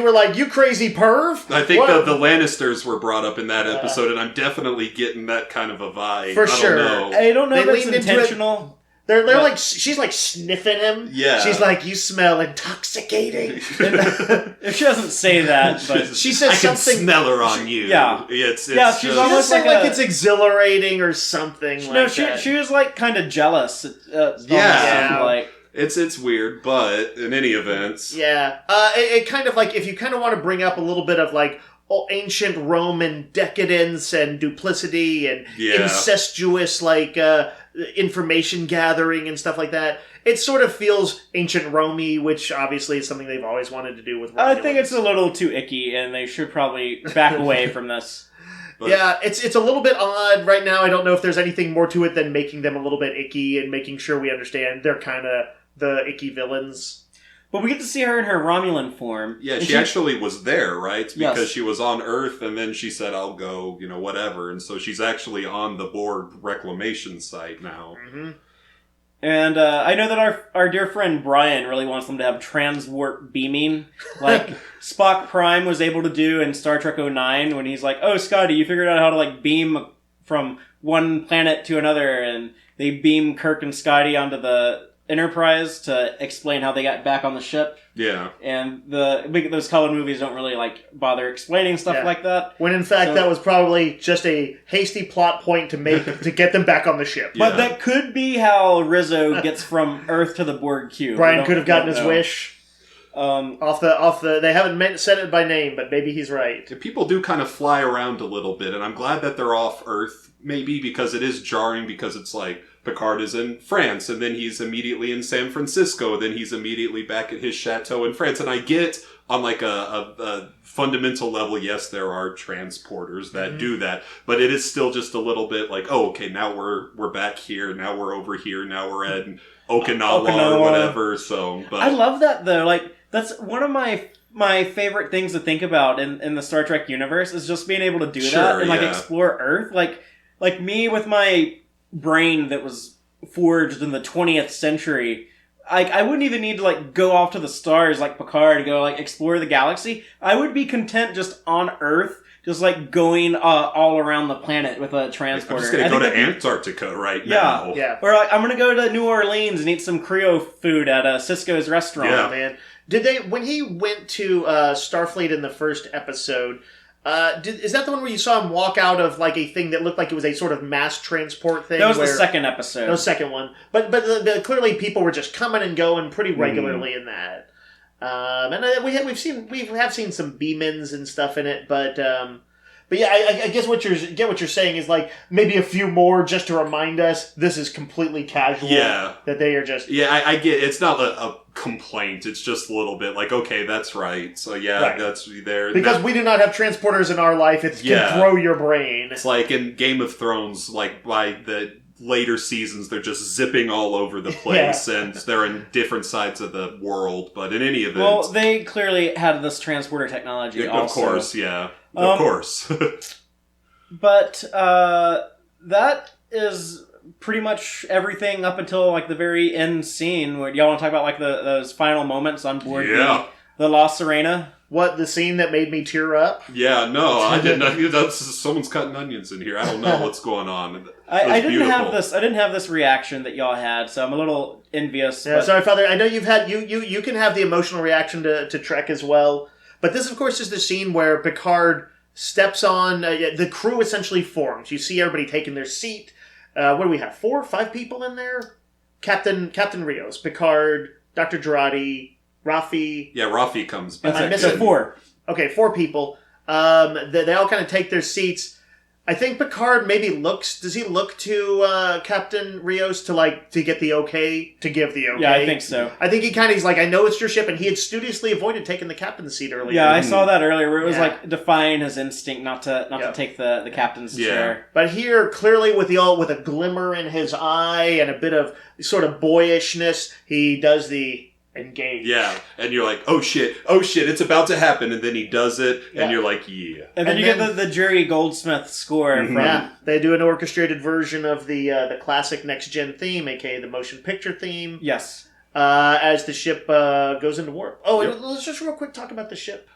[SPEAKER 2] were like, you crazy perv?
[SPEAKER 3] I think the Lannisters were brought up in that episode, and I'm definitely getting that kind of a vibe.
[SPEAKER 2] For sure.
[SPEAKER 1] I don't know if it's intentional.
[SPEAKER 2] They're like, she's like sniffing him.
[SPEAKER 3] Yeah.
[SPEAKER 2] She's like, you smell intoxicating.
[SPEAKER 1] If she doesn't say that, but
[SPEAKER 2] she says
[SPEAKER 3] I
[SPEAKER 2] something.
[SPEAKER 3] can smell her on you.
[SPEAKER 1] Yeah.
[SPEAKER 2] She's almost like it's exhilarating or something.
[SPEAKER 1] She was like kind of jealous.
[SPEAKER 2] Like.
[SPEAKER 3] It's weird, but in any event.
[SPEAKER 2] Yeah. It kind of like, if you kind of want to bring up a little bit of like ancient Roman decadence and duplicity and incestuous like information gathering and stuff like that, it sort of feels ancient Rome-y, which obviously is something they've always wanted to do with Romulans.
[SPEAKER 1] I think it's a little too icky, and they should probably back away from this.
[SPEAKER 3] But
[SPEAKER 2] it's a little bit odd right now. I don't know if there's anything more to it than making them a little bit icky and making sure we understand they're kind of the icky villains.
[SPEAKER 1] But we get to see her in her Romulan form.
[SPEAKER 3] Yeah, she actually was there, right? Because she was on Earth, and then she said, I'll go, whatever. And so she's actually on the Borg reclamation site now.
[SPEAKER 2] Mm-hmm.
[SPEAKER 1] And I know that our dear friend Brian really wants them to have transwarp beaming, like Spock Prime was able to do in Star Trek 09, when he's like, oh, Scotty, you figured out how to like beam from one planet to another, and they beam Kirk and Scotty onto the Enterprise to explain how they got back on the ship.
[SPEAKER 3] Yeah.
[SPEAKER 1] And those Cullen movies don't really bother explaining stuff like that.
[SPEAKER 2] When in fact that was probably just a hasty plot point to make to get them back on the ship.
[SPEAKER 1] But that could be how Rizzo gets from Earth to the Borg cube.
[SPEAKER 2] Brian could have gotten his wish. Off the they haven't said it by name, but maybe he's right.
[SPEAKER 3] People do kind of fly around a little bit, and I'm glad that they're off Earth, maybe, because it is jarring, because it's like Picard is in France, and then he's immediately in San Francisco, then he's immediately back at his chateau in France. And I get, on like a fundamental level, yes, there are transporters that do that, but it is still just a little bit like, oh, okay, now we're back here, now we're over here, now we're at Okinawa or whatever. So, but
[SPEAKER 1] I love that though. Like, that's one of my favorite things to think about in the Star Trek universe, is just being able to do that and explore Earth. Like me with my brain that was forged in the 20th century, I wouldn't even need to go off to the stars like Picard to go explore the galaxy. I would be content just on Earth, just going all around the planet with a transporter.
[SPEAKER 3] I'm just going to go to Antarctica now.
[SPEAKER 1] Yeah. Or I'm going to go to New Orleans and eat some Creole food at Cisco's restaurant.
[SPEAKER 2] Yeah, man. Did they, when he went to Starfleet in the first episode, is that the one where you saw him walk out of a thing that looked like it was a sort of mass transport thing?
[SPEAKER 1] That was the second episode.
[SPEAKER 2] That was the second one. But clearly people were just coming and going pretty regularly in that. And we have seen some B-mins and stuff in it, but yeah, I guess what you're saying is maybe a few more just to remind us this is completely casual. Yeah, that they are just.
[SPEAKER 3] Yeah, I get it's not a complaint. It's just a little bit okay, that's right. So that's there
[SPEAKER 2] because we do not have transporters in our life. It can throw your brain.
[SPEAKER 3] It's like in Game of Thrones, by the later seasons, they're just zipping all over the place, and they're in different sides of the world. But in any event,
[SPEAKER 1] well, they clearly had this transporter technology.
[SPEAKER 3] Of course, yeah. Of course.
[SPEAKER 1] But that is pretty much everything up until the very end scene. Where y'all want to talk about those final moments on board the La Serena?
[SPEAKER 2] What, the scene that made me tear up?
[SPEAKER 3] Yeah, no, I didn't. Someone's cutting onions in here. I don't know what's going on.
[SPEAKER 1] I didn't have this. I didn't have this reaction that y'all had, so I'm a little envious.
[SPEAKER 2] Yeah, sorry, Father. I know you've had you can have the emotional reaction to Trek as well. But this, of course, is the scene where Picard steps on... the crew essentially forms. You see everybody taking their seat. What do we have? 4 or 5 people in there? Captain Rios, Picard, Dr. Girardi, Raffi...
[SPEAKER 3] Yeah, Raffi comes back.
[SPEAKER 1] I missed 4.
[SPEAKER 2] Okay, 4 people. They all kind of take their seats. I think Picard maybe does he look to Captain Rios to get the okay, to give the okay?
[SPEAKER 1] Yeah, I think so.
[SPEAKER 2] I think he's I know it's your ship, and he had studiously avoided taking the captain's seat earlier.
[SPEAKER 1] Yeah, I saw that earlier, where it was defying his instinct not to take the captain's chair.
[SPEAKER 2] But here, clearly with a glimmer in his eye and a bit of sort of boyishness, he does the engage.
[SPEAKER 3] Yeah, and you're like, oh shit, it's about to happen, and then he does it, and you're like, yeah.
[SPEAKER 1] And then you get the Jerry Goldsmith score from...
[SPEAKER 2] Yeah, they do an orchestrated version of the classic next-gen theme, aka the motion picture theme.
[SPEAKER 1] Yes.
[SPEAKER 2] As the ship goes into warp. Oh, and let's just real quick talk about the ship.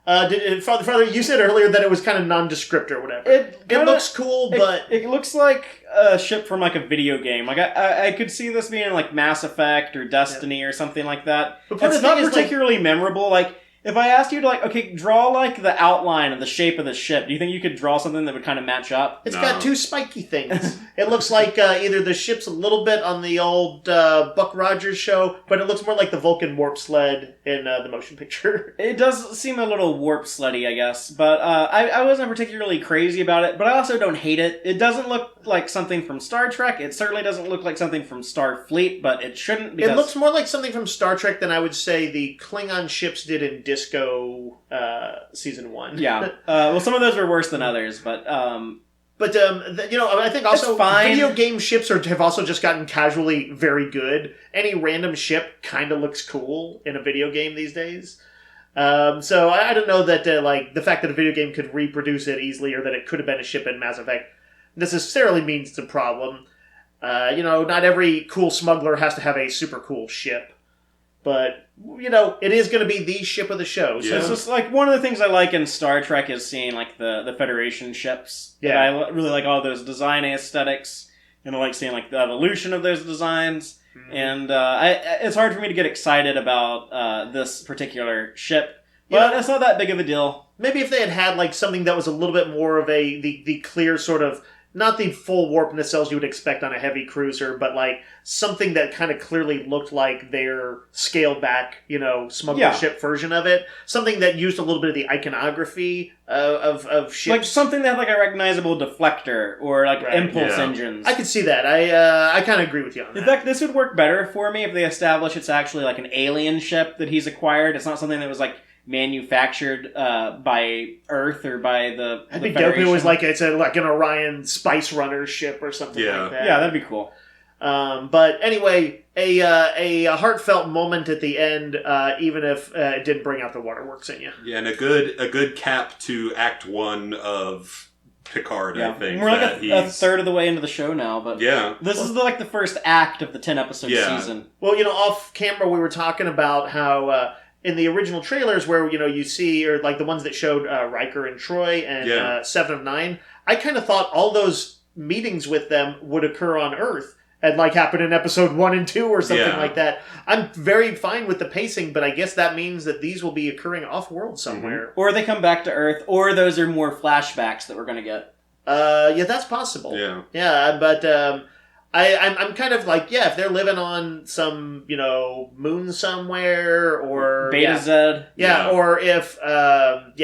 [SPEAKER 2] Father, you said earlier that it was kind of nondescript or whatever. It looks cool, but...
[SPEAKER 1] It looks like a ship from a video game. I could see this being in Mass Effect or Destiny or something like that. But it's not particularly memorable. If I asked you to, okay, draw, the outline of the shape of the ship, do you think you could draw something that would kind of match up?
[SPEAKER 2] It's got 2 spiky things. It looks like either the ship's a little bit on the old Buck Rogers show, but it looks more like the Vulcan warp sled in the motion picture.
[SPEAKER 1] It does seem a little warp slutty, I guess, but I wasn't particularly crazy about it, but I also don't hate it. It doesn't look like something from Star Trek. It certainly doesn't look like something from Starfleet, but it shouldn't, because...
[SPEAKER 2] It looks more like something from Star Trek than I would say the Klingon ships did in Disco season 1.
[SPEAKER 1] Yeah. Well, some of those were worse than others, but
[SPEAKER 2] I think also video game ships have also just gotten casually very good. Any random ship kind of looks cool in a video game these days. So I don't know that the fact that a video game could reproduce it easily, or that it could have been a ship in Mass Effect, necessarily means it's a problem. Not every cool smuggler has to have a super cool ship. But, it is going to be the ship of the show. So.
[SPEAKER 1] Yeah. It's just, one of the things I like in Star Trek is seeing, the Federation ships. Yeah. I really like all those design aesthetics. And I like seeing, the evolution of those designs. And it's hard for me to get excited about this particular ship, but it's not that big of a deal.
[SPEAKER 2] Maybe if they had had like something that was a little bit more of the clear sort of, not the full warp nacelles you would expect on a heavy cruiser, but like something that kind of clearly looked like their scaled back, smuggler ship version of it. Something that used a little bit of the iconography of ships.
[SPEAKER 1] Like something that had like a recognizable deflector or like impulse engines.
[SPEAKER 2] I could see that. I kind of agree with you on that.
[SPEAKER 1] In fact, this would work better for me if they establish it's actually like an alien ship that he's acquired. It's not something that was like manufactured by Earth or by the
[SPEAKER 2] That'd be dope. It was like it's like an Orion Spice Runner ship or something like that.
[SPEAKER 1] Yeah, that'd be cool.
[SPEAKER 2] But anyway, a heartfelt moment at the end, even if it didn't bring out the waterworks in you.
[SPEAKER 3] Yeah, and a good cap to Act 1 of Picard, I think.
[SPEAKER 1] We're like a third of the way into the show now, but this is the first act of the 10-episode season.
[SPEAKER 2] Well, off camera we were talking about how in the original trailers where, you see, or like the ones that showed Riker and Troy and 7 of 9, I kind of thought all those meetings with them would occur on Earth and like happen in episode 1 and 2 or something like that. I'm very fine with the pacing, but I guess that means that these will be occurring off-world somewhere.
[SPEAKER 1] Mm-hmm. Or they come back to Earth, or those are more flashbacks that we're going to get.
[SPEAKER 2] Yeah, that's possible. Yeah, but I'm kind of like, if they're living on some, moon somewhere, or
[SPEAKER 1] Beta Z.
[SPEAKER 2] Yeah, or if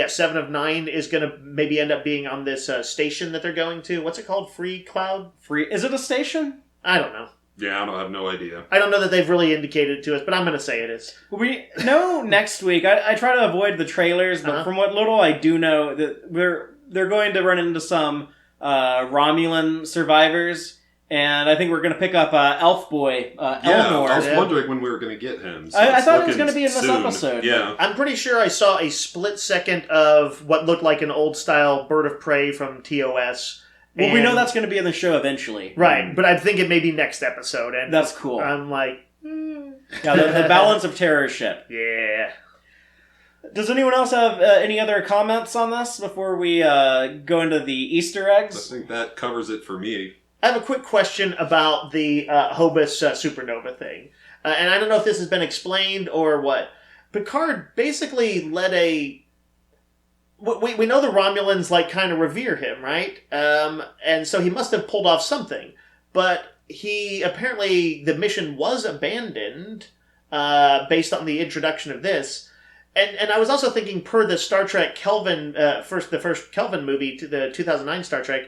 [SPEAKER 2] 7 of 9 is going to maybe end up being on this station that they're going to. What's it called? Free Cloud?
[SPEAKER 1] Is it a station?
[SPEAKER 2] I don't know.
[SPEAKER 3] Yeah, I have no idea.
[SPEAKER 2] I don't know that they've really indicated to us, but I'm going to say it is.
[SPEAKER 1] We know next week. I try to avoid the trailers, but from what little I do know, that they're going to run into some Romulan survivors. And I think we're going to pick up Elf Boy, Elnor.
[SPEAKER 3] I was wondering when we were going to get him. So
[SPEAKER 1] I thought it was going to be in this episode.
[SPEAKER 3] Yeah.
[SPEAKER 2] I'm pretty sure I saw a split second of what looked like an old-style Bird of Prey from TOS.
[SPEAKER 1] Well, we know that's going to be in the show eventually.
[SPEAKER 2] Right, but I think it may be next episode. And
[SPEAKER 1] that's cool.
[SPEAKER 2] I'm like...
[SPEAKER 1] Yeah, the balance of terror ship.
[SPEAKER 2] Yeah.
[SPEAKER 1] Does anyone else have any other comments on this before we go into the Easter eggs?
[SPEAKER 3] I think that covers it for me.
[SPEAKER 2] I have a quick question about the Hobus supernova thing. And I don't know if this has been explained or what. Picard basically led a... We know the Romulans kind of revere him, right? And so he must have pulled off something. But apparently the mission was abandoned based on the introduction of this. And I was also thinking, per the Star Trek Kelvin, the first Kelvin movie, the 2009 Star Trek,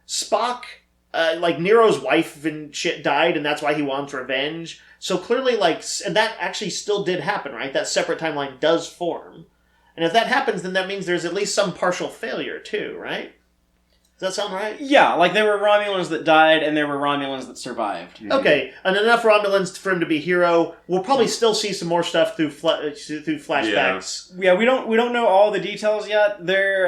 [SPEAKER 2] Spock... Nero's wife and shit died, and that's why he wants revenge. So clearly, and that actually still did happen, right? That separate timeline does form. And if that happens, then that means there's at least some partial failure, too, right? Does that sound right?
[SPEAKER 1] Yeah, there were Romulans that died, and there were Romulans that survived.
[SPEAKER 2] Mm-hmm. Okay, and enough Romulans for him to be hero. We'll probably still see some more stuff through flashbacks.
[SPEAKER 1] Yeah, we don't know all the details yet. They're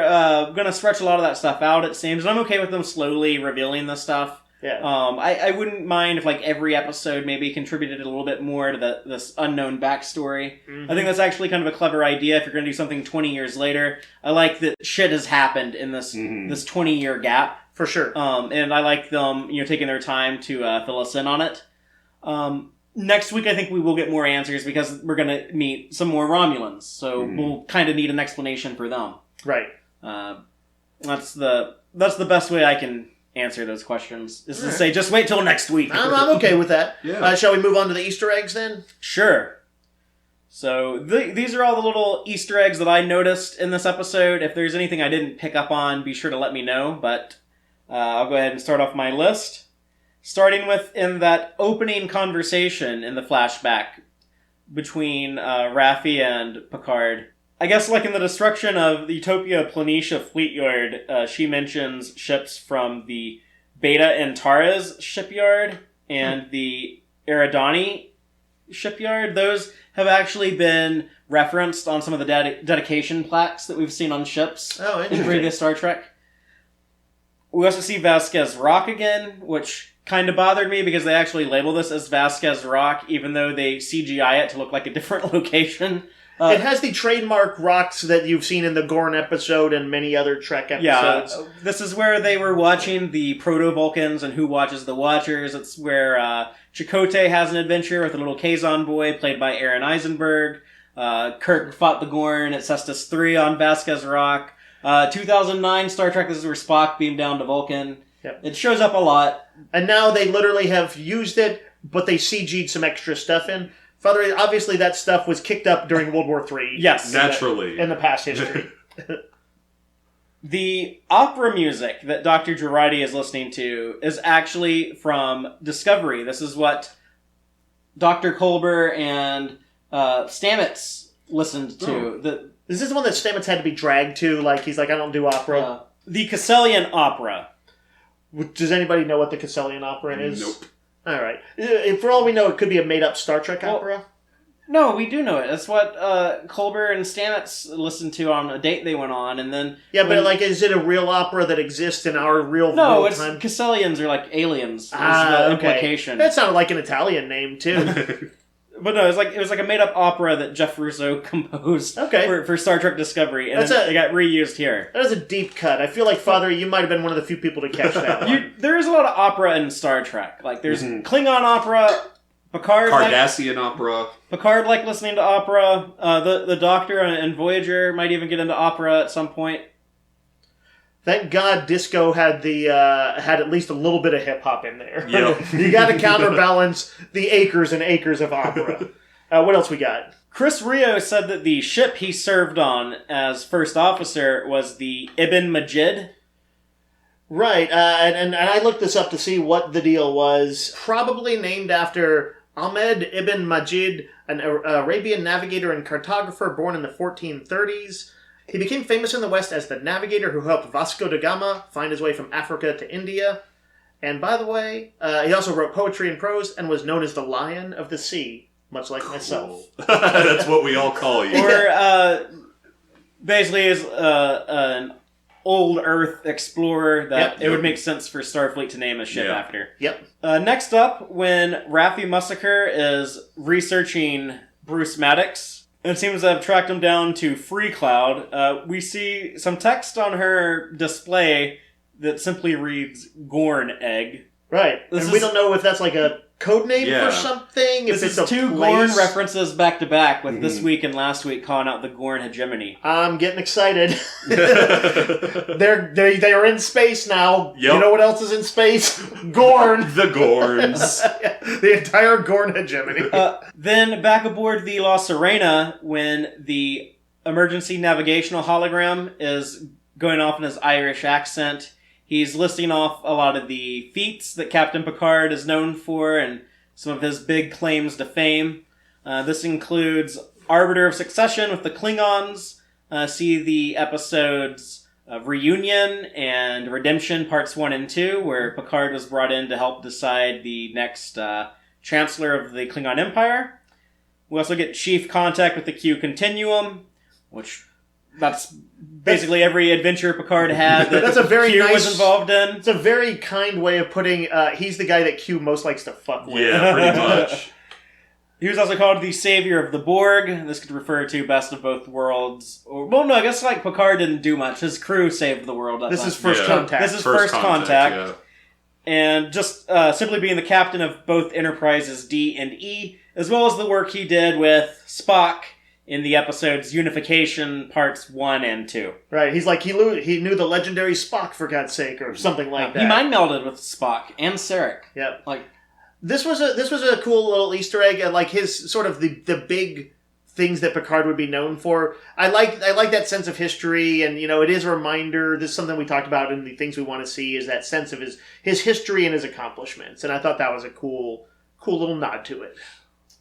[SPEAKER 1] going to stretch a lot of that stuff out, it seems, and I'm okay with them slowly revealing this stuff.
[SPEAKER 2] Yeah.
[SPEAKER 1] I wouldn't mind if every episode maybe contributed a little bit more to this unknown backstory. Mm-hmm. I think that's actually kind of a clever idea if you're going to do something 20 years later. I like that shit has happened in this 20-year gap.
[SPEAKER 2] For sure.
[SPEAKER 1] And I like them taking their time to fill us in on it. Next week I think we will get more answers because we're going to meet some more Romulans. So we'll kind of need an explanation for them.
[SPEAKER 2] Right.
[SPEAKER 1] That's the best way I can answer those questions is to say, just wait till next week.
[SPEAKER 2] I'm okay with that.
[SPEAKER 3] Yeah.
[SPEAKER 2] Shall we move on to the Easter eggs then?
[SPEAKER 1] Sure. So these are all the little Easter eggs that I noticed in this episode. If there's anything I didn't pick up on, be sure to let me know. But I'll go ahead and start off my list. Starting with in that opening conversation in the flashback between Raffi and Picard. I guess in the destruction of the Utopia Planitia Fleet Yard, she mentions ships from the Beta Antares shipyard and the Eridani shipyard. Those have actually been referenced on some of the dedication plaques that we've seen on ships in previous Star Trek. We also see Vasquez Rock again, which kind of bothered me because they actually label this as Vasquez Rock, even though they CGI it to look like a different location.
[SPEAKER 2] It has the trademark rocks that you've seen in the Gorn episode and many other Trek episodes.
[SPEAKER 1] Yeah, this is where they were watching the Proto-Vulcans and Who Watches the Watchers. It's where Chakotay has an adventure with a little Kazon boy played by Aaron Eisenberg. Kirk fought the Gorn at Cestus 3 on Vasquez Rock. 2009 Star Trek, this is where Spock beamed down to Vulcan.
[SPEAKER 2] Yep.
[SPEAKER 1] It shows up a lot.
[SPEAKER 2] And now they literally have used it, but they CG'd some extra stuff in. Fatheree, obviously that stuff was kicked up during World War III.
[SPEAKER 1] Yes.
[SPEAKER 3] Naturally.
[SPEAKER 2] In the past history.
[SPEAKER 1] The opera music that Dr. Girardi is listening to is actually from Discovery. This is what Dr. Culpepper and Stamets listened to.
[SPEAKER 2] Oh. Is this the one that Stamets had to be dragged to? Like, he's like, I don't do opera.
[SPEAKER 1] The Casselian opera.
[SPEAKER 2] Does anybody know what the Casselian opera is?
[SPEAKER 3] Nope.
[SPEAKER 2] All right. For all we know, it could be a made-up Star Trek opera.
[SPEAKER 1] No, we do know it. That's what Culpepper and Stamets listened to on a date they went on, and then...
[SPEAKER 2] Yeah, but like, is it a real opera that exists in our real world time?
[SPEAKER 1] Casselians are like aliens, is the implication.
[SPEAKER 2] That sounded like an Italian name, too.
[SPEAKER 1] But no, it was like a made-up opera that Jeff Russo composed for Star Trek Discovery, and it got reused here.
[SPEAKER 2] That is a deep cut. I feel like, Father, you might have been one of the few people to catch that one.
[SPEAKER 1] There is a lot of opera in Star Trek. Like, there's Klingon opera, Picard...
[SPEAKER 3] Cardassian opera.
[SPEAKER 1] Picard liked listening to opera. The Doctor and Voyager might even get into opera at some point.
[SPEAKER 2] Thank God Disco had had at least a little bit of hip-hop in there.
[SPEAKER 3] Yep.
[SPEAKER 2] You got to counterbalance the acres and acres of opera. What else we got?
[SPEAKER 1] Chris Rios said that the ship he served on as first officer was the Ibn Majid.
[SPEAKER 2] Right, and I looked this up to see what the deal was. Probably named after Ahmed Ibn Majid, an Arabian navigator and cartographer born in the 1430s. He became famous in the West as the navigator who helped Vasco da Gama find his way from Africa to India. And by the way, he also wrote poetry and prose and was known as the Lion of the Sea, much like myself.
[SPEAKER 3] That's what we all call you.
[SPEAKER 1] Or basically is an old Earth explorer that it would make sense for Starfleet to name a ship after.
[SPEAKER 2] Yep.
[SPEAKER 1] Next up, when Raffi Mussaker is researching Bruce Maddox, it seems to have tracked him down to Free Cloud. We see some text on her display that simply reads Gorn Egg.
[SPEAKER 2] Right. And we don't know if that's like a code name for something.
[SPEAKER 1] This is two Gorn references back to back, with this week and last week calling out the Gorn hegemony.
[SPEAKER 2] I'm getting excited. They are in space now. Yep. You know what else is in space? Gorn.
[SPEAKER 3] The Gorns.
[SPEAKER 2] The entire Gorn hegemony.
[SPEAKER 1] Then back aboard the La Serena, when the emergency navigational hologram is going off in his Irish accent. He's listing off a lot of the feats that Captain Picard is known for and some of his big claims to fame. This includes Arbiter of Succession with the Klingons. See the episodes of Reunion and Redemption Parts 1 and 2, where Picard was brought in to help decide the next Chancellor of the Klingon Empire. We also get Chief Contact with the Q Continuum, which... That's basically every adventure Picard had that
[SPEAKER 2] that's a very
[SPEAKER 1] Q
[SPEAKER 2] nice,
[SPEAKER 1] was involved in.
[SPEAKER 2] It's a very kind way of putting, he's the guy that Q most likes to fuck with.
[SPEAKER 3] Yeah, pretty much.
[SPEAKER 1] He was also called the Savior of the Borg. This could refer to Best of Both Worlds. Well, no, I guess like Picard didn't do much. His crew saved the world.
[SPEAKER 2] This is First Contact.
[SPEAKER 1] This is First Contact. Yeah. And just simply being the captain of both Enterprises D and E, as well as the work he did with Spock in the episodes Unification Parts 1 and 2.
[SPEAKER 2] Right, he's like, he knew the legendary Spock, for God's sake, or something like that.
[SPEAKER 1] He mind melded with Spock and Sarek.
[SPEAKER 2] Yep.
[SPEAKER 1] Like,
[SPEAKER 2] This was a cool little Easter egg, and like his sort of the big things that Picard would be known for. I like that sense of history, and it is a reminder. This is something we talked about in the things we want to see, is that sense of his history and his accomplishments. And I thought that was a cool little nod to it.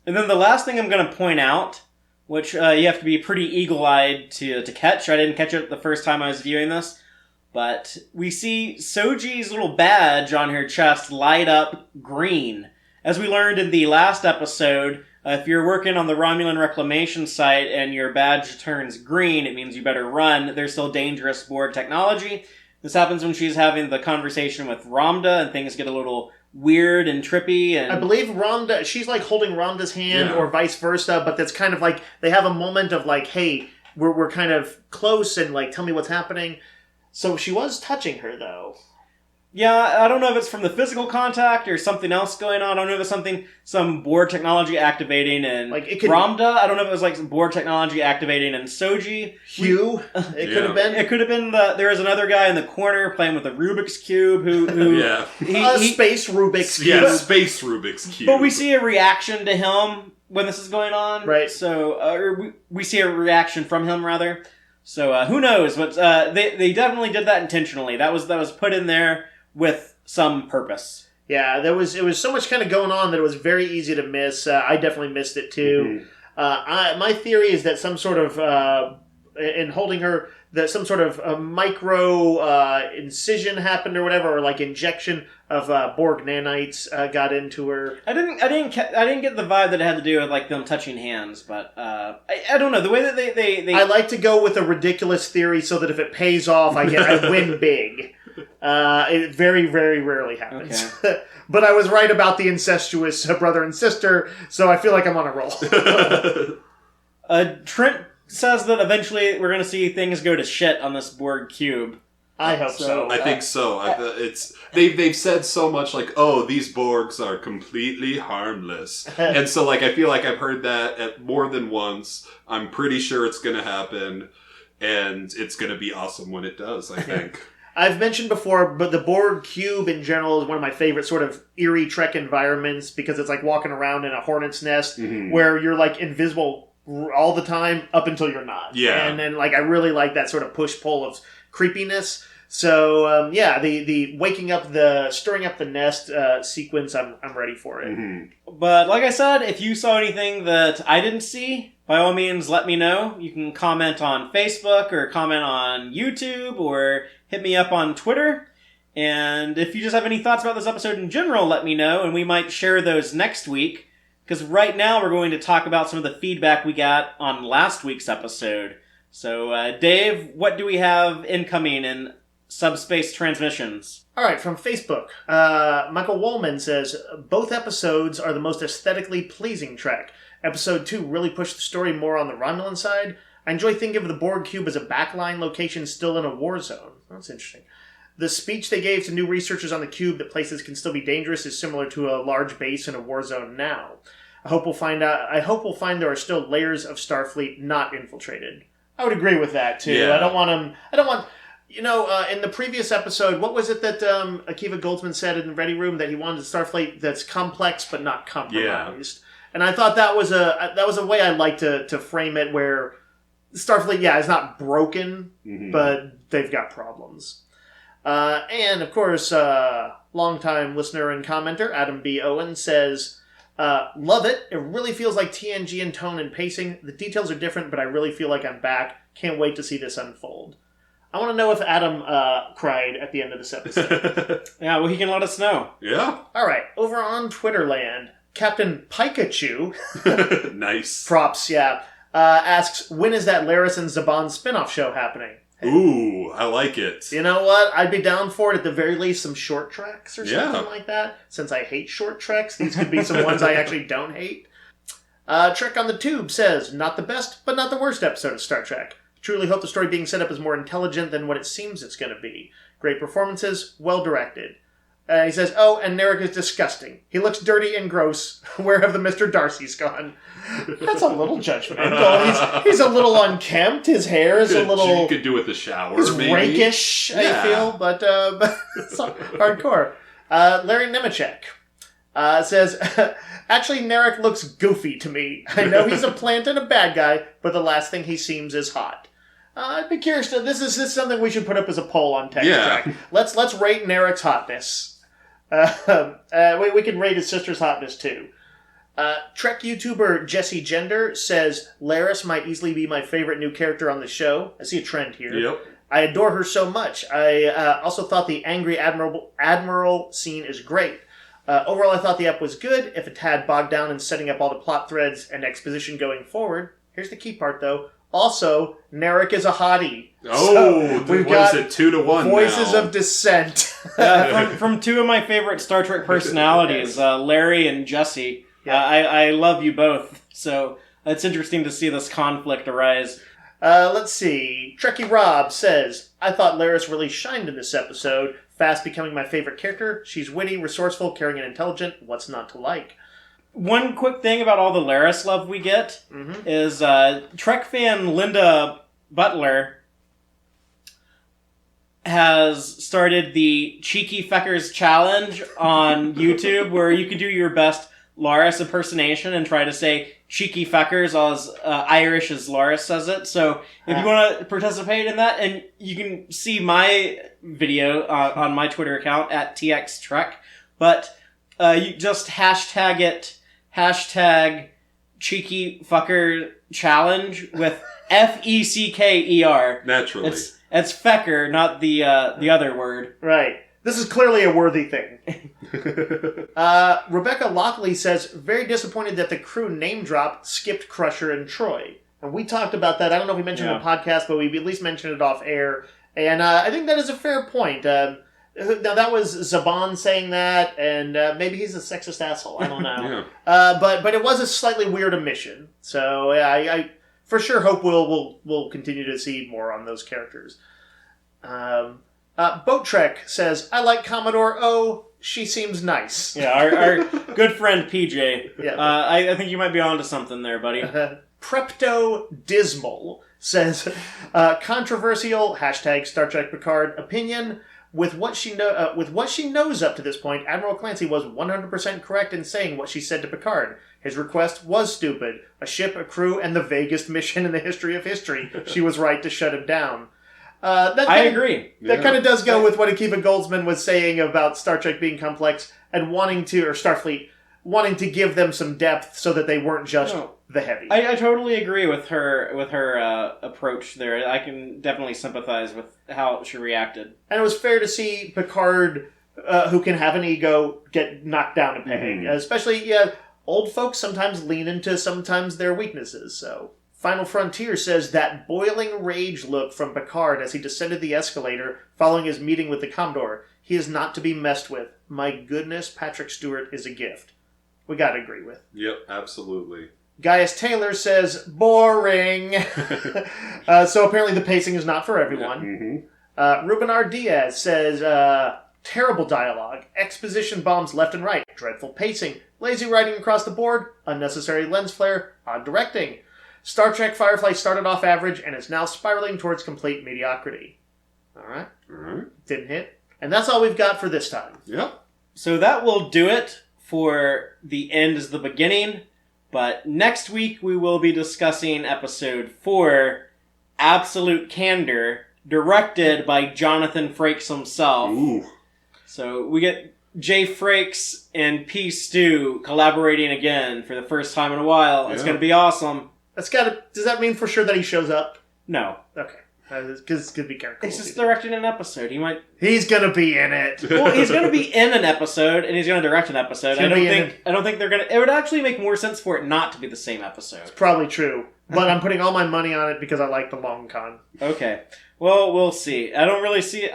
[SPEAKER 1] And then the last thing I'm going to point out, which you have to be pretty eagle-eyed to catch. I didn't catch it the first time I was viewing this. But we see Soji's little badge on her chest light up green. As we learned in the last episode, if you're working on the Romulan reclamation site and your badge turns green, it means you better run. There's still dangerous Borg technology. This happens when she's having the conversation with Ramda and things get a little weird and trippy. And
[SPEAKER 2] I believe Rhonda, she's like holding Rhonda's hand
[SPEAKER 3] Yeah.
[SPEAKER 2] or vice versa, but that's kind of like, they have a moment of like, hey, we're kind of close and like, tell me what's happening. So she was touching her though.
[SPEAKER 1] yeah, I don't know if it's from the physical contact or something else going on. I don't know if it's some Borg technology activating and
[SPEAKER 2] Like, it could-
[SPEAKER 1] Ramda. I don't know if it was like some Borg technology activating and Soji.
[SPEAKER 2] Hugh, it could have been.
[SPEAKER 1] It could have been there was another guy in the corner playing with a Rubik's Cube who
[SPEAKER 3] Yeah.
[SPEAKER 2] Space Rubik's Cube.
[SPEAKER 3] Yeah, space Rubik's Cube.
[SPEAKER 1] But we see a reaction to him when this is going on.
[SPEAKER 2] Right.
[SPEAKER 1] So, or we see a reaction from him, rather. So, who knows? But they definitely did that intentionally. That was put in there with some purpose.
[SPEAKER 2] Yeah, it was so much kind of going on that it was very easy to miss. I definitely missed it too. My theory is that some sort of in holding her, that some sort of micro incision happened or whatever, or like injection of Borg nanites got into her.
[SPEAKER 1] I didn't get the vibe that it had to do with like them touching hands, but I don't know the way that they
[SPEAKER 2] I like to go with a ridiculous theory so that if it pays off, I win big. It very, very rarely happens.
[SPEAKER 1] Okay.
[SPEAKER 2] But I was right about the incestuous brother and sister, so I feel like I'm on a roll.
[SPEAKER 1] Trent says that eventually we're going to see things go to shit on this Borg cube.
[SPEAKER 2] I hope so.
[SPEAKER 3] I think so. They've said so much like, oh, these Borgs are completely harmless, and so like I feel like I've heard that at more than once. I'm pretty sure it's going to happen, and it's going to be awesome when it does. I think.
[SPEAKER 2] I've mentioned before, but the Borg cube in general is one of my favorite sort of eerie Trek environments because it's like walking around in a hornet's nest where you're like invisible all the time up until you're not.
[SPEAKER 3] Yeah.
[SPEAKER 2] And then like I really like that sort of push-pull of creepiness. So the waking up stirring up the nest sequence, I'm ready for it.
[SPEAKER 1] But like I said, if you saw anything that I didn't see, by all means, let me know. You can comment on Facebook or comment on YouTube or hit me up on Twitter. And if you just have any thoughts about this episode in general, let me know, and we might share those next week. Because right now we're going to talk about some of the feedback we got on last week's episode. So, Dave, what do we have incoming in subspace transmissions?
[SPEAKER 2] All right, from Facebook, Michael Woolman says, both episodes are the most aesthetically pleasing Trek. Episode 2 really pushed the story more on the Romulan side. I enjoy thinking of the Borg cube as a backline location still in a war zone. That's interesting. The speech they gave to new researchers on the cube that places can still be dangerous is similar to a large base in a war zone now. I hope we'll find there are still layers of Starfleet not infiltrated. I would agree with that too.
[SPEAKER 3] Yeah.
[SPEAKER 2] I don't want in the previous episode, what was it that Akiva Goldsman said in the Ready Room, that he wanted a Starfleet that's complex but not compromised. Yeah. And I thought that was a way I like to frame it, where Starfleet, is not broken, but they've got problems. And of course, longtime listener and commenter Adam B. Owen says, love it. It really feels like TNG in tone and pacing. The details are different, but I really feel like I'm back. Can't wait to see this unfold. I want to know if Adam cried at the end of this episode.
[SPEAKER 1] Yeah, well, he can let us know.
[SPEAKER 3] Yeah.
[SPEAKER 2] All right, over on Twitterland, Captain Pikachu,
[SPEAKER 3] nice
[SPEAKER 2] props, asks, when is that Laris and Zhaban spinoff show happening?
[SPEAKER 3] Ooh, I like it.
[SPEAKER 2] You know what? I'd be down for it, at the very least, some short treks or something like that. Since I hate short treks, these could be some ones I actually don't hate. Trek on the Tube says, not the best, but not the worst episode of Star Trek. Truly hope the story being set up is more intelligent than what it seems it's going to be. Great performances, well directed. He says, oh, and Narek is disgusting. He looks dirty and gross. Where have the Mr. Darcy's gone? That's a little judgmental. He's a little unkempt. His hair is a little...
[SPEAKER 3] You could do with a shower,
[SPEAKER 2] He's
[SPEAKER 3] maybe.
[SPEAKER 2] rakish, I feel, but it's hardcore. Larry Nemechek says, actually, Narek looks goofy to me. I know he's a plant and a bad guy, but the last thing he seems is hot. I'd be curious to... This is something we should put up as a poll on Tex-Trek.
[SPEAKER 3] Yeah.
[SPEAKER 2] Let's rate Narek's hotness. We can rate his sister's hotness, too. Trek YouTuber Jesse Gender says, Laris might easily be my favorite new character on the show. I see a trend here.
[SPEAKER 3] Yep.
[SPEAKER 2] I adore her so much. I also thought the angry admiral scene is great. Overall, I thought the ep was good, if a tad bogged down in setting up all the plot threads and exposition going forward. Here's the key part, though. Also, Narek is a hottie.
[SPEAKER 3] Oh, so we've got 2-1
[SPEAKER 2] Voices
[SPEAKER 3] now.
[SPEAKER 2] of Dissent.
[SPEAKER 1] From two of my favorite Star Trek personalities, Larry and Jesse. Yeah. I love you both, so it's interesting to see this conflict arise.
[SPEAKER 2] Let's see. Trekkie Rob says, I thought Laris really shined in this episode, fast becoming my favorite character. She's witty, resourceful, caring, and intelligent. What's not to like?
[SPEAKER 1] One quick thing about all the Laris love we get is Trek fan Linda Butler has started the Cheeky Feckers Challenge on YouTube, where you can do your best Laris impersonation and try to say Cheeky Feckers as Irish as Laris says it. So if you want to participate in that, and you can see my video on my Twitter account at Tex-Trek, but you just hashtag it, Cheeky Fucker Challenge with Fecker.
[SPEAKER 2] Naturally.
[SPEAKER 1] It's Fecker, not the other word.
[SPEAKER 2] Right. This is clearly a worthy thing. Rebecca Lockley says, very disappointed that the crew name drop skipped Crusher and Troy. And we talked about that. I don't know if we mentioned it in the podcast, but we at least mentioned it off air. And I think that is a fair point. Now, that was Chabon saying that, and maybe he's a sexist asshole. I don't know. But it was a slightly weird omission. So I for sure hope we'll continue to see more on those characters. Boat Trek says, I like Commodore O. She seems nice.
[SPEAKER 1] Yeah, our good friend PJ. Yeah. I think you might be onto something there, buddy.
[SPEAKER 2] Prepto Dismal says, controversial hashtag Star Trek Picard opinion. With what she knows up to this point, Admiral Clancy was 100% correct in saying what she said to Picard. His request was stupid. A ship, a crew, and the vaguest mission in the history of history. She was right to shut him down.
[SPEAKER 1] I agree.
[SPEAKER 2] That kind of does go with what Akiva Goldsman was saying about Star Trek being complex and Starfleet wanting to give them some depth so that they weren't just the heavy.
[SPEAKER 1] I totally agree with her approach there. I can definitely sympathize with how she reacted.
[SPEAKER 2] And it was fair to see Picard, who can have an ego, get knocked down a peg. Especially, old folks sometimes lean into sometimes their weaknesses, so... Final Frontier says that boiling rage look from Picard as he descended the escalator following his meeting with the Commodore. He is not to be messed with. My goodness, Patrick Stewart is a gift. We gotta agree with.
[SPEAKER 3] Yep, absolutely.
[SPEAKER 2] Gaius Taylor says, boring. So apparently the pacing is not for everyone. Ruben R. Diaz says, terrible dialogue, exposition bombs left and right, dreadful pacing, lazy writing across the board, unnecessary lens flare, odd directing. Star Trek Firefly started off average and is now spiraling towards complete mediocrity. All right. Didn't hit. And that's all we've got for this time.
[SPEAKER 3] Yep.
[SPEAKER 1] So that will do it for The End is the Beginning. But next week we will be discussing episode 4, Absolute Candor, directed by Jonathan Frakes himself.
[SPEAKER 3] Ooh.
[SPEAKER 1] So we get Jay Frakes and P. Stu collaborating again for the first time in a while. It's going to be awesome.
[SPEAKER 2] Does that mean for sure that he shows up?
[SPEAKER 1] No.
[SPEAKER 2] Okay. Because it could be kind of cool.
[SPEAKER 1] He's just directing an episode.
[SPEAKER 2] He's gonna be in it.
[SPEAKER 1] Well, he's gonna be in an episode, and he's gonna direct an episode. I don't think they're gonna... It would actually make more sense for it not to be the same episode.
[SPEAKER 2] It's probably true. But I'm putting all my money on it because I like the long con.
[SPEAKER 1] Okay. Well, we'll see. I don't really see...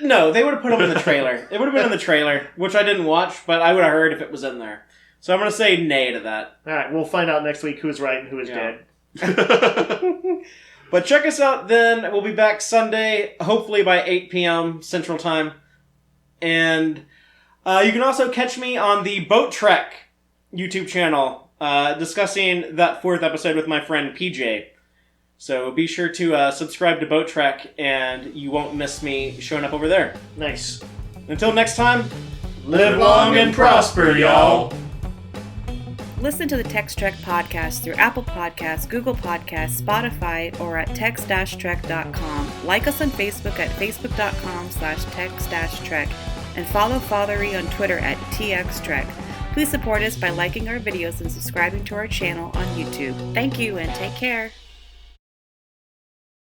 [SPEAKER 1] No, they would have put him in the trailer. It would have been in the trailer, which I didn't watch, but I would have heard if it was in there. So I'm going to say nay to that.
[SPEAKER 2] All right, we'll find out next week who's right and who is dead.
[SPEAKER 1] But check us out then. We'll be back Sunday, hopefully by 8 p.m. Central Time. And you can also catch me on the Boat Trek YouTube channel discussing that 4th episode with my friend PJ. So be sure to subscribe to Boat Trek and you won't miss me showing up over there.
[SPEAKER 2] Nice.
[SPEAKER 1] Until next time,
[SPEAKER 2] live long and prosper, y'all.
[SPEAKER 4] Listen to the Tex-Trek podcast through Apple Podcasts, Google Podcasts, Spotify, or at tex-trek.com. Like us on Facebook at facebook.com/tex-trek and follow Fatheree on Twitter at TXTrek. Please support us by liking our videos and subscribing to our channel on YouTube. Thank you and take care.